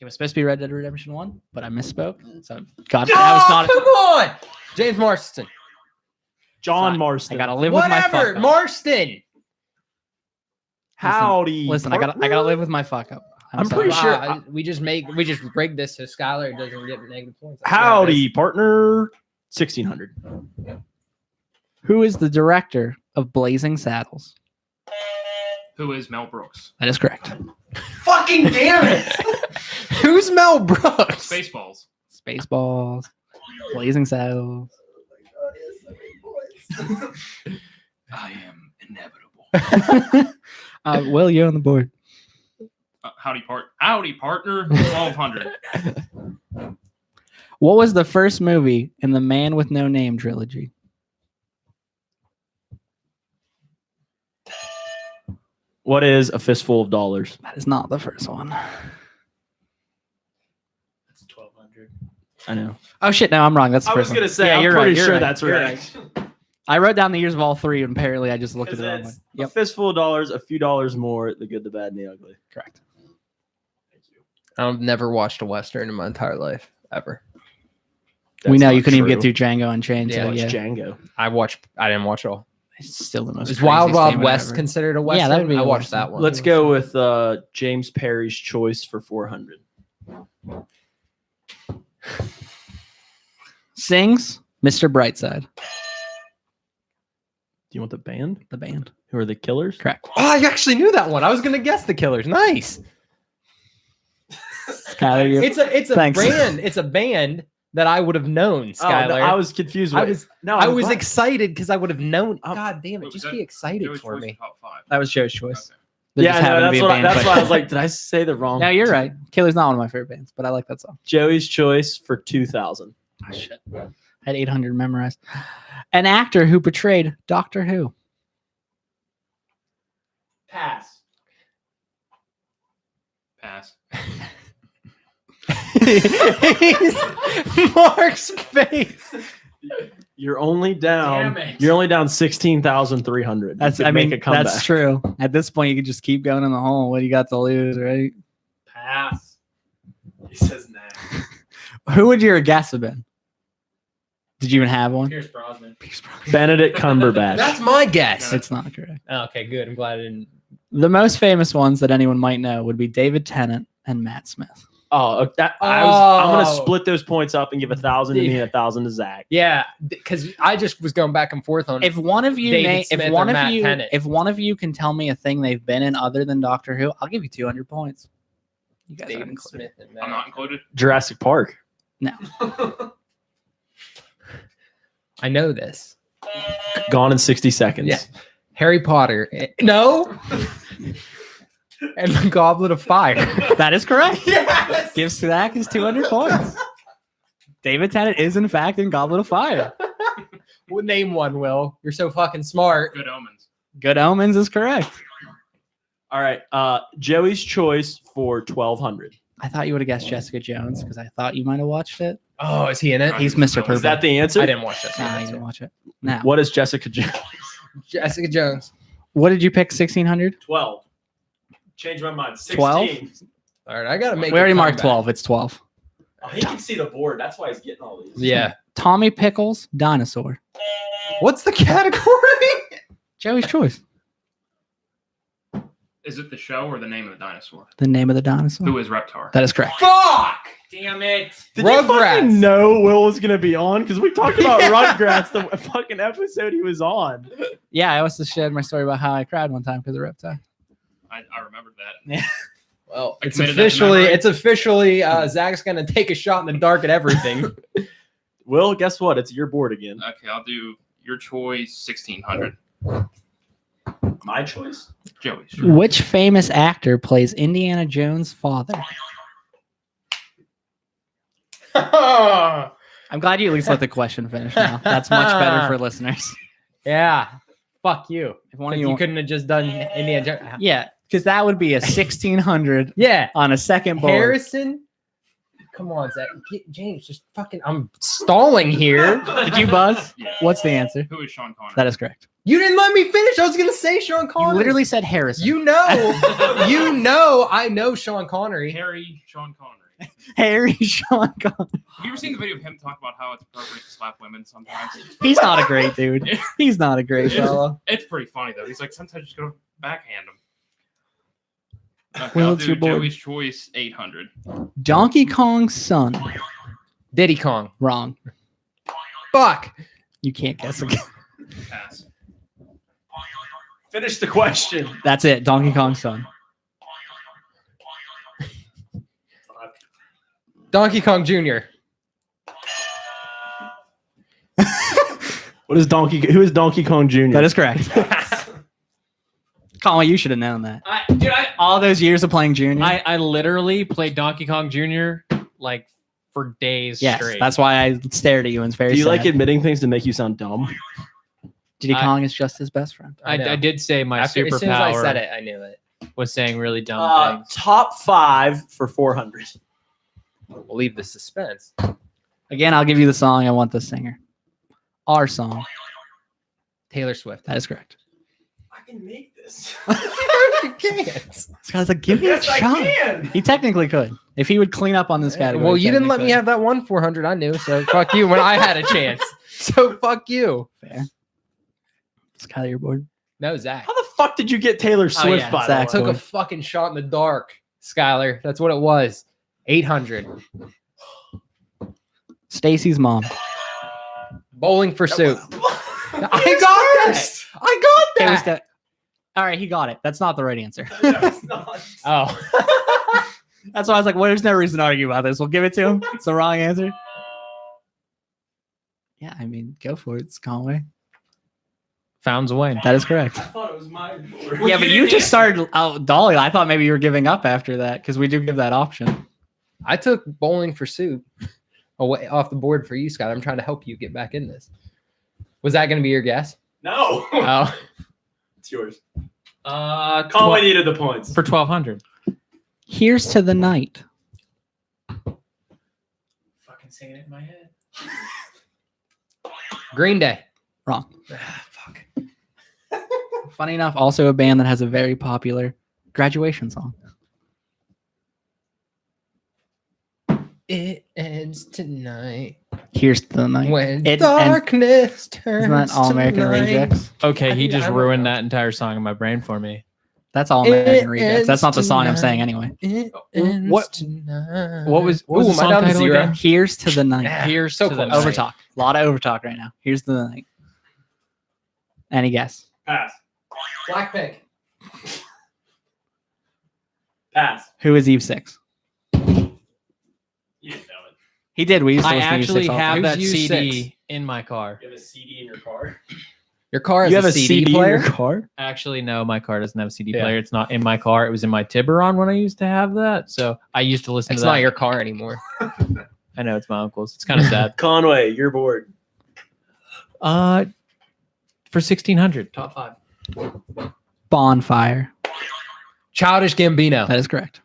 It was supposed to be Red Dead Redemption 1, but I misspoke. So God, Oh, that was not. come on. James Marston. John Fine. Marston. I gotta live with my Whatever. fuck up. Marston. Howdy. Listen, I partner? gotta live with my fuck up. I'm sorry. pretty sure- We just rigged this so Skylar doesn't get negative points. That's what Howdy, partner. 1,600. Who is the director of Blazing Saddles? Who is Mel Brooks? That is correct. it is. Fucking damn it. Who's Mel Brooks? Spaceballs. Spaceballs. Blazing Saddles. I am inevitable. Will, you're on the board. Howdy partner. 1,200. What was the first movie in the Man with No Name trilogy? What is a fistful of dollars? That is not the first one. That's 1,200. I know. Oh shit! No, I'm wrong. That's the I first was gonna one. say. Yeah, I'm you're pretty right. You're sure right. that's You're right. I wrote down the years of all three, and apparently I just looked at the wrong one. It's Yep, a fistful of dollars, a few dollars more, the good, the bad, and the ugly. correct. I've never watched a Western in my entire life, ever. We That's know not you couldn't even true. get through Django Unchained. Yeah, so Watch yeah, Django. I didn't watch it all. it's still the most. Is Wild craziest Wild thing West ever. considered a Yeah, Western? that would be I a watched Western. that one. Let's go with James Perry's Choice for 400. Sings Mr. Brightside, Do you want the band? the band. Who are the Killers? Correct. Oh, I actually knew that one. I was gonna guess the Killers. Nice. Skylar, you're- It's a Thanks. brand. It's a band that I would have known. Oh, no, Skylar. I was confused. I Wait, was no, I I'm was glad. excited because I would have known. Um, God damn it! Wait, Just was be that excited Joey's for choice me. Top 5. that was Joe's choice. Okay. There Yeah, just no, happened to that's be a what. band That's why I was question. like, did I say the wrong? No, you're right. Killer's not one of my favorite bands, but I like that song. Joey's Choice for 2,000. Oh, shit. I had 800 memorized. An actor who portrayed Doctor Who. Pass. Pass. Mark's face. You're only down. Damn it. You're only down 16,300. That's. You could I mean, make a comeback. that's true. At this point, you could just keep going in the hole. What do you got to lose, right? Pass. He says nah. Who would your guess have been? Did you even have one? Pierce Brosnan. Benedict Cumberbatch. That's my guess. It's not correct. Oh, okay, good. I'm glad I didn't. The most famous ones that anyone might know would be David Tennant and Matt Smith. I'm gonna Oh. split those points up and give 1,000 to me and 1,000 to Zach. Yeah, because I just was going back and forth on. If one of you, David Smith if or one of Matt you, Tennant. if one of you can tell me a thing they've been in other than Doctor Who, I'll give you 200 points. You guys aren't David included. Smith and I'm Matt. not included. Jurassic Park. I know this. Gone in 60 seconds. Yeah. Harry Potter. No. And the Goblet of Fire. That is correct. Yes. Gives Zach his 200 points. David Tennant is in fact in Goblet of Fire. Well, name one, Will. You're so fucking smart. Good Omens. Good Omens is correct. All right. Joey's Choice for 1,200. I thought you would have guessed Jessica Jones because I thought you might have watched it. Oh, is he in it? He's Mr. Purple. Is that the answer? I didn't watch this. Nah, you didn't watch it. Now, What is Jessica Jones? Jessica Jones. what did you pick? 1,600. 12. Change my mind. 16. 12? All right, I gotta make. We a already marked comeback. 12. It's 12. Oh, he can see the board. That's why he's getting all these. Yeah. Tommy Pickles, dinosaur. What's the category? Joey's Choice. Is it the show or the name of the dinosaur? The name of the dinosaur. Who is Reptar? That is correct. Fuck! Damn it. Did you Rugrats. fucking know Will was going to be on? Because we talked about Rugrats the fucking episode he was on. Yeah, I also shared my story about how I cried one time because of Reptile. I remembered that. Well, I it's committed that to officially. memory. It's officially. Zach's gonna take a shot in the dark at everything. Will, guess what? It's your board again. Okay, I'll do your choice 1,600. My choice. Joey's. Which famous actor plays Indiana Jones' father? yeah. I'm glad you at least let the question finish now. That's much better for listeners. Fuck you. If one Like, of you you, couldn't have just done Indiana Jones. yeah, because that would be a 1,600 Yeah. on a second board. Harrison. Come on, Zach. James, just fucking. I'm stalling here. Did you buzz? Yeah. What's the answer? Who is Sean Connery? That is correct. You didn't let me finish. I was gonna say Sean You Connery. literally said Harrison. You know. You know. I know Sean Connery. Harry Sean Connery. Harry Sean Connery. Have you ever seen the video of him talk about how it's appropriate to slap women sometimes? He's not a great dude. He's not a great Yeah. fellow. It's pretty funny though. He's like, sometimes you just gotta backhand him. Okay, Well, I'll it's do your board. Joey's Choice 800. Donkey Kong's son. Diddy Kong. Wrong. Fuck. You can't guess again. Pass. Finish the question. That's it. Donkey Kong's son. Donkey Kong Jr. What is Who is Donkey Kong Jr.? That is correct. Colin, you should have known that. All those years of playing Junior. I literally played Donkey Kong Jr. like for days Yes, straight. that's why I stared at you and it's very Do you sad. like admitting things to make you sound dumb? Diddy I- Kong is just his best friend. I know. did say my As soon as I said superpower it, I knew it. was saying really dumb things. Top 5 for 400. We'll leave the suspense. Again, I'll give you the song. I want the singer. Our song. Taylor Swift. That is correct. I can make this. this. You can't. This guy's like, give me a shot. He technically could. If he would clean up on this category. Well, you didn't let me technically. have that one 400 I knew, so fuck you when I had a chance. So fuck you. Fair. Skylar, your board. No, Zach. How the fuck did you get Taylor Swift yeah, by Zach the way? Took a fucking shot in the dark, Skylar. That's what it was. 800. Stacy's mom. Bowling for soup. I I got that. I got It was that. all right, he got it. That's not the right answer. Oh. That's why I was like, well, there's no reason to argue about this. We'll give it to him. It's the wrong answer. Yeah, I mean, go for it. It's Conway. Founds away. That is correct. I thought it was my board. Yeah, but you just started. Oh, Dolly, I thought maybe you were giving up after that because we do give that option. I took bowling for soup away off the board for you, Scott. I'm trying to help you get back in this. Was that going to be your guess? No. Oh. It's yours. Conway Conway needed the points. for 1,200. Here's to the night. Fucking singing it in my head. Green Day. Wrong. Fuck. Funny enough, also a band that has a very popular graduation song. It ends tonight Here's to the night. when It- darkness turns Isn't that All American to night. Rejects? Okay, I he think just I don't ruined know. that entire song in my brain for me. That's All American It Rejects. That's not the ends song I'm saying tonight. anyway. It ends What- tonight. What was Ooh, the am I song down to title zero? again? Here's to the night. Yeah. Here's So to the close. night. Overtalk. A lot of overtalk right now. Here's to the night. Any guess? Pass. Blackpink. Pass. Who is Eve 6? You didn't know it. He did. We used to I listen to Eve 6 actually all the have time. that Who's CD in my car. You have a CD in your car? Your car has You have a CD player? car? Actually, no, my car doesn't have a CD Yeah. player. It's not in my car. It was in my Tiburon when I used to have that. So I used to listen It's to that. not your car anymore. I know it's my uncle's. It's kind of sad. Conway, you're bored. For 1,600, top 5. Bonfire. Childish Gambino. That is correct.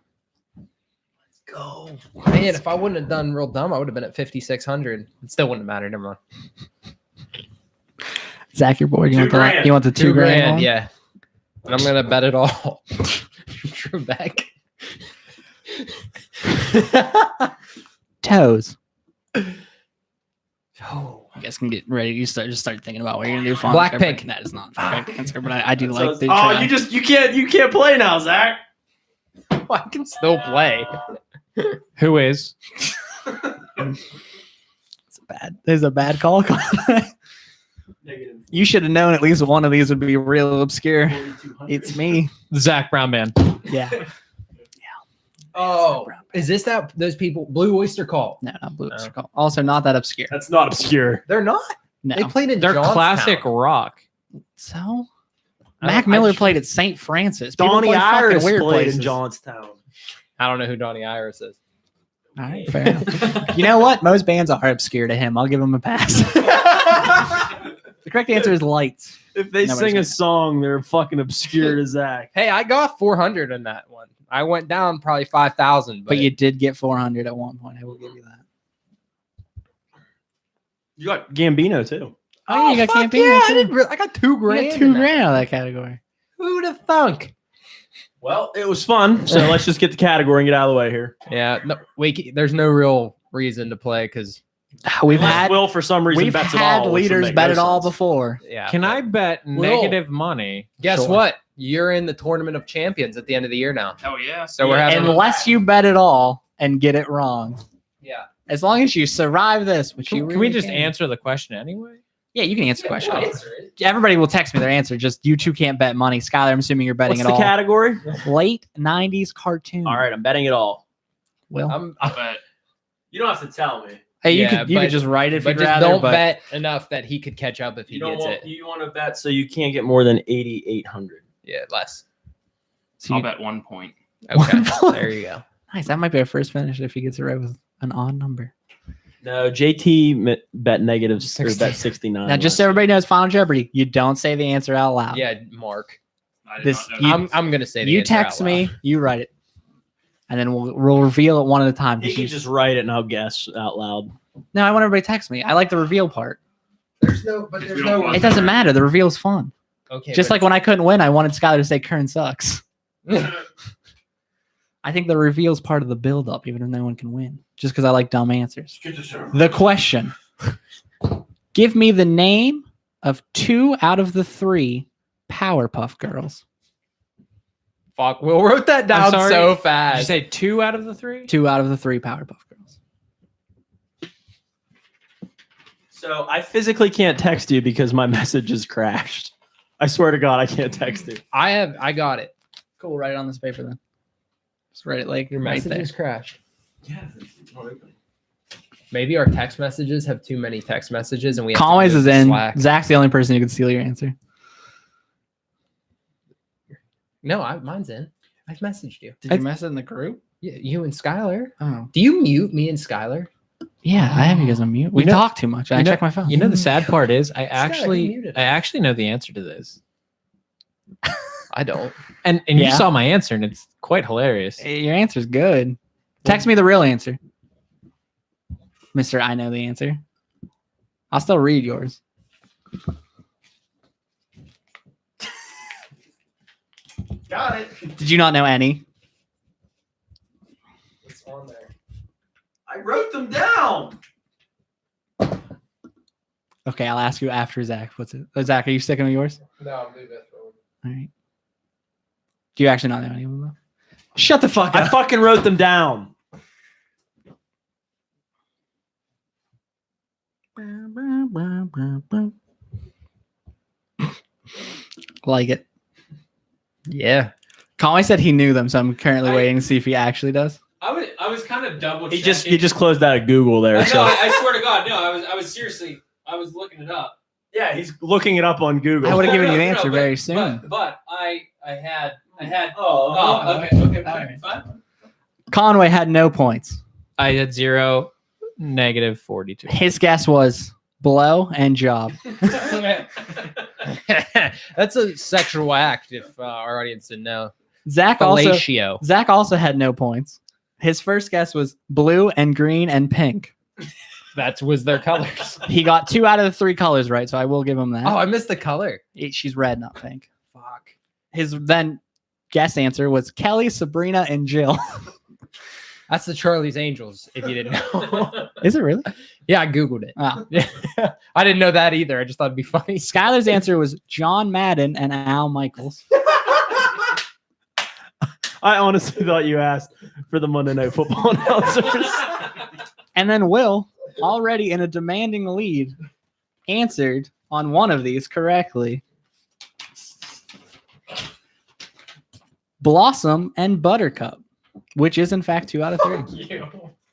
Go. Man, if I wouldn't have done real dumb, I would have been at 5,600. It still wouldn't have mattered. Never mind. Zach, your board. You $2,000. want the two grand? one? Yeah. And I'm going to bet it all. Trebek. Toes. Oh. You guys can get ready. You just start thinking about what you're gonna do. For Blackpink. That is not the correct answer, but I do like the. Oh, try. you can't play now, Zach. I can still play. Who is? It's bad. There's a bad call. Negative You should have known at least one of these would be real obscure. 4,200. It's me. The Zach Brown Band. Yeah. Oh. Is this that those people? Blue Oyster Cult. No, not Blue. No. Oyster Cult. Also, not that obscure. That's not obscure. They're not. No. They played in They're Johnstown. classic rock. So, I Mac don't- Miller I- played at St. Francis. People Donnie play fucking Iris weird played places. in Johnstown. I don't know who Donnie Iris is. All right, fair enough. You know what? Most bands are obscure to him. I'll give him a pass. The correct answer is Lights. If they Nobody's sing gonna- a song, they're fucking obscure to Zach. Hey, I got 400 in that one. I went down probably 5,000, But you did get 400 at one point. I will give you that. You got Gambino too. Oh, you got fuck Campino. yeah, I, too. didn't I got 2 You grand. got in 2 that. grand out of that category. Who'd have thunk? Well, it was fun. So let's just get the category and get out of the way here. Yeah, no, there's no real reason to play because We've Unless had Will, for some reason, we've bets it had all, which would leaders make bet no it all sense. before. yeah. Can but I bet Will. negative money? Guess Sure. what? You're in the tournament of champions at the end of the year now. Oh yeah. So we're having Unless you bet it all and get it wrong. yeah. As long as you survive this, which you Can we really just can. answer the question anyway? Yeah, you can answer the question. Answer it. Everybody will text me their answer. Just you two can't bet money. Skylar, I'm assuming you're betting What's it the all. category? Late 90s cartoon. All right, I'm betting it all. Will. But You don't have to tell me. Hey, you Yeah, could but- just write it if But you'd just rather. don't but bet enough that he could catch up if he gets it. You want to bet so you can't get more than 8,800. Yeah, less. so I'll you- bet 1 point. Okay, One point. there you go. Nice. That might be our first finish if he gets it right with an odd number. No, JT bet negative or 60. bet 69. Now, just so everybody knows, Final Jeopardy, you don't say the answer out loud. Yeah, Mark. I did This- not know that. I'm gonna say the You answer out text loud. me, you write it, and then we'll reveal it one at a time. You can just write it and I'll guess out loud. No, I want everybody to text me. I like the reveal part. There's no, but there's no- It doesn't matter. The reveal's fun. Okay. Just like when I couldn't win, I wanted Skylar to say Kern sucks. I think the reveal is part of the build-up, even if no one can win. Just because I like dumb answers. The question. Give me the name of 2 out of the 3 Powerpuff Girls. Fuck, Will wrote that down sorry, so Did you fast. say 2 out of the 3? 2 out of the 3 Powerpuff Girls. So I physically can't text you because my message is crashed. I swear to God, I can't text you. I got it. Cool, write it on this paper then. Just write it like Your right message there. is crashed. Yeah. Maybe our text messages have too many text messages, and we have to Conway's move is to in. Slack. Zach's the only person who can steal your answer. No, mine's in. I've messaged you. Did you mess it in the group? Yeah, you and Skylar. Oh. Do you mute me and Skylar? Yeah, I have you guys on mute. We You know- talk too much. I check my phone. You know the sad part is I he muted actually know the answer to this. I don't. And Yeah. you saw my answer and it's quite hilarious. Hey, your answer's good. Text me the real answer. Mr. I know the answer. I'll still read yours. Got it. Did you not know any? It's on there. I wrote them down. Okay, I'll ask you after Zach. What's it? Zach, are you sticking with yours? No, move it forward. All right. Do you actually not know any of them? Though? Shut the fuck I up. fucking wrote them down. Like it. Yeah. Conway said he knew them, so I'm currently I- waiting to see if he actually does. I was kind of double He just closed out of Google there. I So swear to God, no, I was seriously, I was looking it up. yeah, he's looking it up on Google. I would've given you the No, answer but- very soon. But I had. Oh, Okay, All right. fine. Conway had no points. I had 0, -42. His guess was blow and job. That's a sexual act, if our audience didn't know. Zach also Fellatio. had no points. His first guess was blue and green and pink. That was their colors. He got 2 out of the 3 colors right, so I will give him that. Oh, I missed the color. She's red, not pink. Fuck. His then guess answer was Kelly, Sabrina, and Jill. That's the Charlie's Angels, if you didn't know. Is it really? Yeah, I Googled it. Oh. I didn't know that either. I just thought it'd be funny. Skylar's answer was John Madden and Al Michaels. I honestly thought you asked for the Monday Night Football announcers. And then Will, already in a demanding lead, answered on one of these correctly. Blossom and Buttercup, which is in fact 2 out of 3.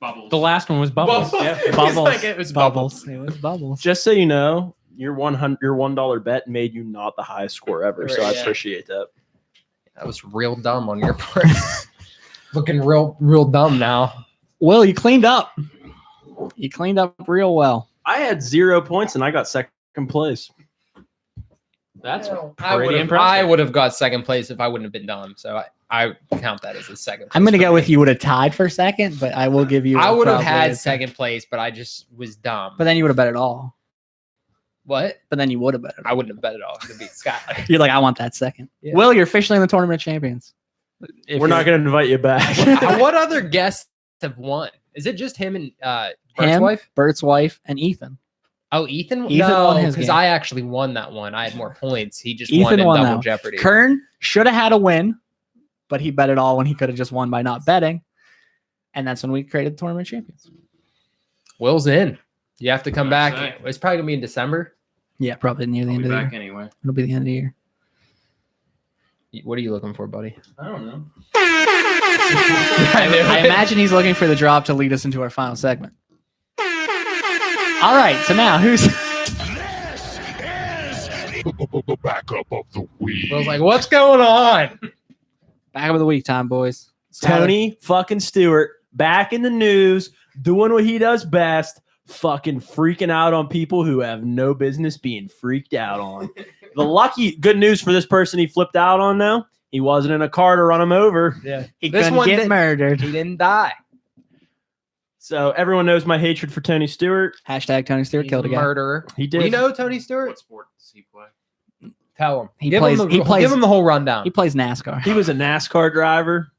Bubbles. The last one was Bubbles. Bubbles. Yeah. It's Bubbles. like it was Bubbles. It was Bubbles. Just so you know, your $1 bet made you not the highest score ever. So I Yeah. appreciate that. That was real dumb on your part. Looking real dumb now. Will, you cleaned up. You cleaned up real well. I had 0 points and I got second place. That's I pretty would impressive. have got second place if I wouldn't have been dumb. So I count that as a second place. I'm going to for go me. with you would have tied for second, but I will give you. I would have probably had a- second place, but I just was dumb. But then you would have bet it all. What? But then you would have bet it all. I wouldn't have bet it all to beat Skylar. You're like, I want that second. Yeah. Will, you're officially in the tournament of champions. If We're not you're- going to invite you back. What other guests have won? Is it just him and Bert's him, wife? Bert's wife, and Ethan. Oh, Ethan? Ethan no, won his because game. I actually won that one. I had more points. He just Ethan won in won that Double one. Jeopardy. Kern should have had a win, but he bet it all when he could have just won by not betting. And that's when we created the tournament of champions. Will's in. You have to come back. Nice. It's probably gonna be in December. Yeah, probably near the I'll end be of the back year. anyway. It'll be the end of the year. What are you looking for, buddy? I don't know. I imagine he's looking for the drop to lead us into our final segment. All right, so now who's The backup of the week. Will's like, what's going on? back of the week time, boys? Tony fucking Stewart back in the news, doing what he does best, fucking freaking out on people who have no business being freaked out on. The good news for this person he flipped out on now, he wasn't in a car to run him over. Yeah. He This couldn't one get did- murdered. He didn't die. So everyone knows my hatred for Tony Stewart. Hashtag Tony Stewart He's killed a a guy. murderer. He Do did. you know Tony Stewart? What sport does he play? Tell him. He Give plays- him he the, plays- give him the whole rundown. He plays NASCAR. He was a NASCAR driver.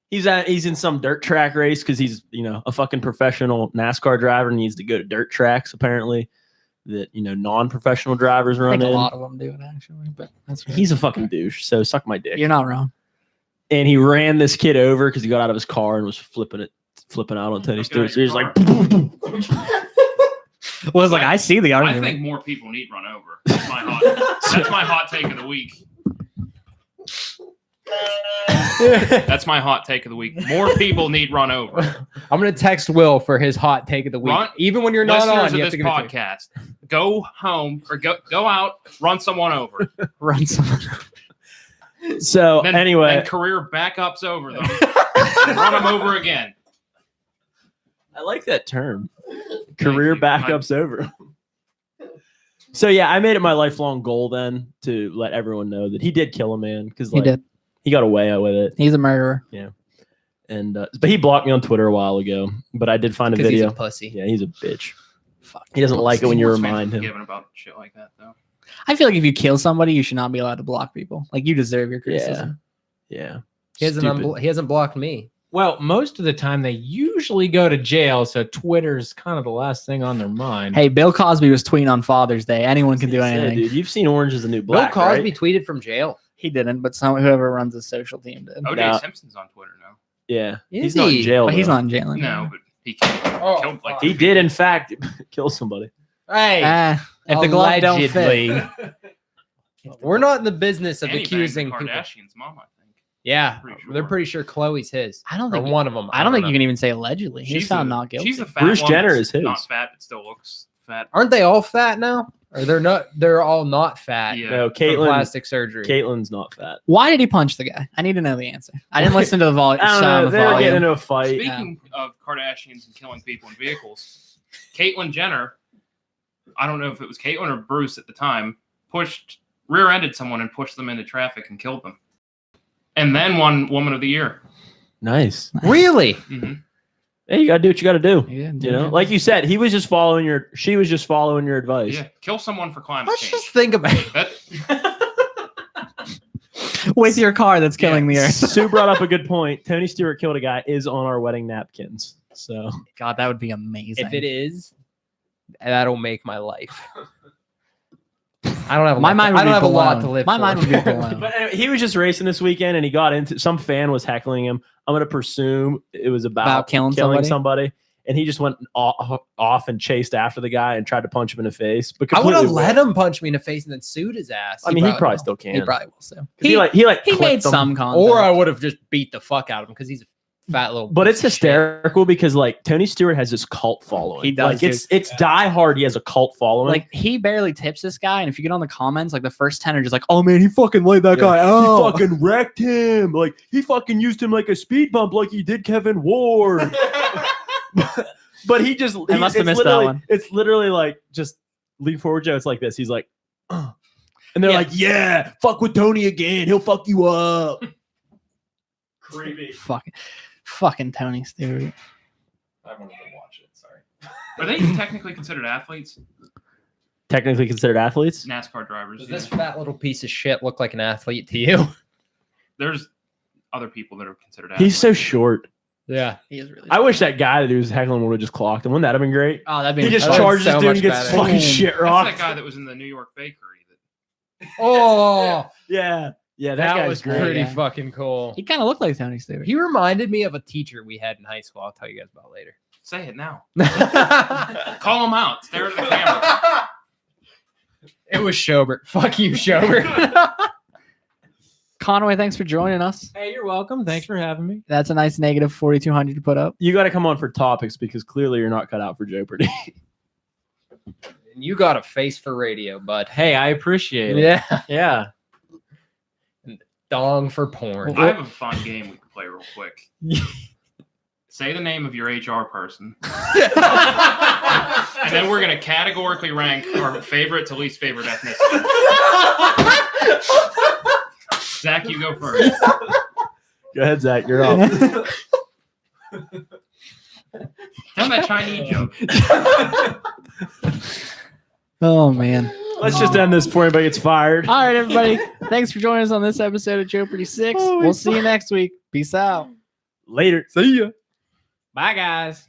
He's in some dirt track race because he's a fucking professional NASCAR driver and needs to go to dirt tracks apparently that non-professional drivers I run think a in. lot of them do it actually, but that's He's a fucking douche. So suck my dick. you're not wrong. And he ran this kid over because he got out of his car and was flipping out on Tony Stewart. So he was like, Well, it's like I see the I argument. think more people need run over. That's my hot take of the week. That's my hot take of the week. More people need run over. I'm gonna text Will for his hot take of the week. Even when you're not Listeners on, of you have this to give it to me. podcast, go home or go out, run someone over. Run someone. so Then, anyway, then career backups over them and run them over again. I like that term. Career you. backups over. So yeah, I made it my lifelong goal then to let everyone know that he did kill a man because He did. he got away with it. He's a murderer. And but he blocked me on Twitter a while ago. But I did find a Because he's video. a pussy. Yeah, he's a bitch. Fuck. He doesn't like it when you Sports fans remind are him. forgiving about shit like that though. I feel like if you kill somebody, you should not be allowed to block people. Like you deserve your criticism. Yeah. He hasn't blocked me. Well, most of the time they usually go to jail, so Twitter's kind of the last thing on their mind. Hey, Bill Cosby was tweeting on Father's Day. Anyone can do Yeah, anything. dude, you've seen Orange is the New Black, Bill Cosby right? tweeted from jail. He didn't, but whoever runs the social team did. OJ No. Simpson's on Twitter now. Yeah, Is he's not in he? jail. But he's though. not in jail anymore. No, but he killed like He did, in fact, kill somebody. Hey, If the glove don't allegedly. fit. We're not in the business of And he banged accusing the people. Kardashian's mom, I think. Yeah, Pretty sure. they're pretty sure Chloe's his. I don't Or think one of them. I don't think know. you can even say allegedly. He's She's found a- not guilty. She's a fat Bruce one Jenner that's is his. Not fat, but still looks fat. Aren't they all fat now? Or they're not? They're all not fat. Yeah. No, from Caitlyn. plastic surgery. Caitlin's not fat. Why did he punch the guy? I need to know the answer. I didn't listen to the volume. I don't know. They were getting into a fight. Speaking of Kardashians and killing people in vehicles, Caitlyn Jenner, I don't know if it was Caitlyn or Bruce at the time, rear-ended someone and pushed them into traffic and killed them. And then won Woman of the Year. Nice. Really? Mm-hmm. Hey, you gotta do what you gotta do. Yeah, You know, like you said, she was just following your advice. Yeah, kill someone for climate Let's change. just think about it. That, with your car that's killing the earth. Sue brought up a good point. Tony Stewart killed a guy is on our wedding napkins. So God, that would be amazing. If it is, that'll make my life. I don't have a My lot mind to, would I don't be have a lot blown. to live My for. mind would be blown. But anyway, he was just racing this weekend, and he got into some fan was heckling him. I'm gonna presume it was about killing somebody, and he just went off and chased after the guy and tried to punch him in the face. But I would have completely let wrong. him punch me in the face and then sued his ass. I mean, he probably will. still can. He probably will. So 'Cause he he clipped made him. some content. Or I would have just beat the fuck out of him because he's a fat little. But it's piece of shit. hysterical because like Tony Stewart has this cult following. He does, Like it's die hard. He has a cult following. like he barely tips this guy, and if you get on the comments, like the first 10 are just like, "Oh man, he fucking laid that guy out. He fucking wrecked him. Like he fucking used him like a speed bump, like he did Kevin Ward. But he just I must have it's missed that literally- one. It's literally like just lean forward, Joe. It's like this. He's like, "Ugh." And they're Yeah. like, yeah, fuck with Tony again. He'll fuck you up. Creepy. fucking Tony Stewart." I wanted to watch it. Sorry. are they technically considered athletes? Technically considered athletes. NASCAR drivers. Does this fat little piece of shit look like an athlete to you? There's other people that are considered athletes. He's so short. Yeah. He is really. I wish that guy that was heckling would have just clocked him. Wouldn't that have been great? Oh, that'd be. He just That was charges so dude and much gets better. fucking Boom. shit That's rocked. that guy that was in the New York bakery. Oh, Yeah. Yeah, that guy's was great. pretty yeah. fucking cool. He kind of looked like Tony Stewart. He reminded me of a teacher we had in high school. I'll tell you guys about later. Say it now. Call him out. Stare at the camera. It was Schobert. Fuck you, Schobert. Conway, thanks for joining us. Hey, you're welcome. Thanks for having me. That's a nice negative 4,200 to put up. You got to come on for topics because clearly you're not cut out for Joe-Pardy. And you got a face for radio, bud. Hey, I appreciate it. Yeah. Yeah. Dong for porn. I have a fun game we can play real quick. Say the name of your HR person, and then we're gonna categorically rank our favorite to least favorite ethnicity. Zach, you go first. Go ahead, Zach. You're up. Tell that Chinese joke. Oh man. Let's just end this before anybody gets fired. All right, everybody. Thanks for joining us on this episode of Joe-Pardy 6. Oh, We'll see you next week. Peace out. Later. See ya. Bye, guys.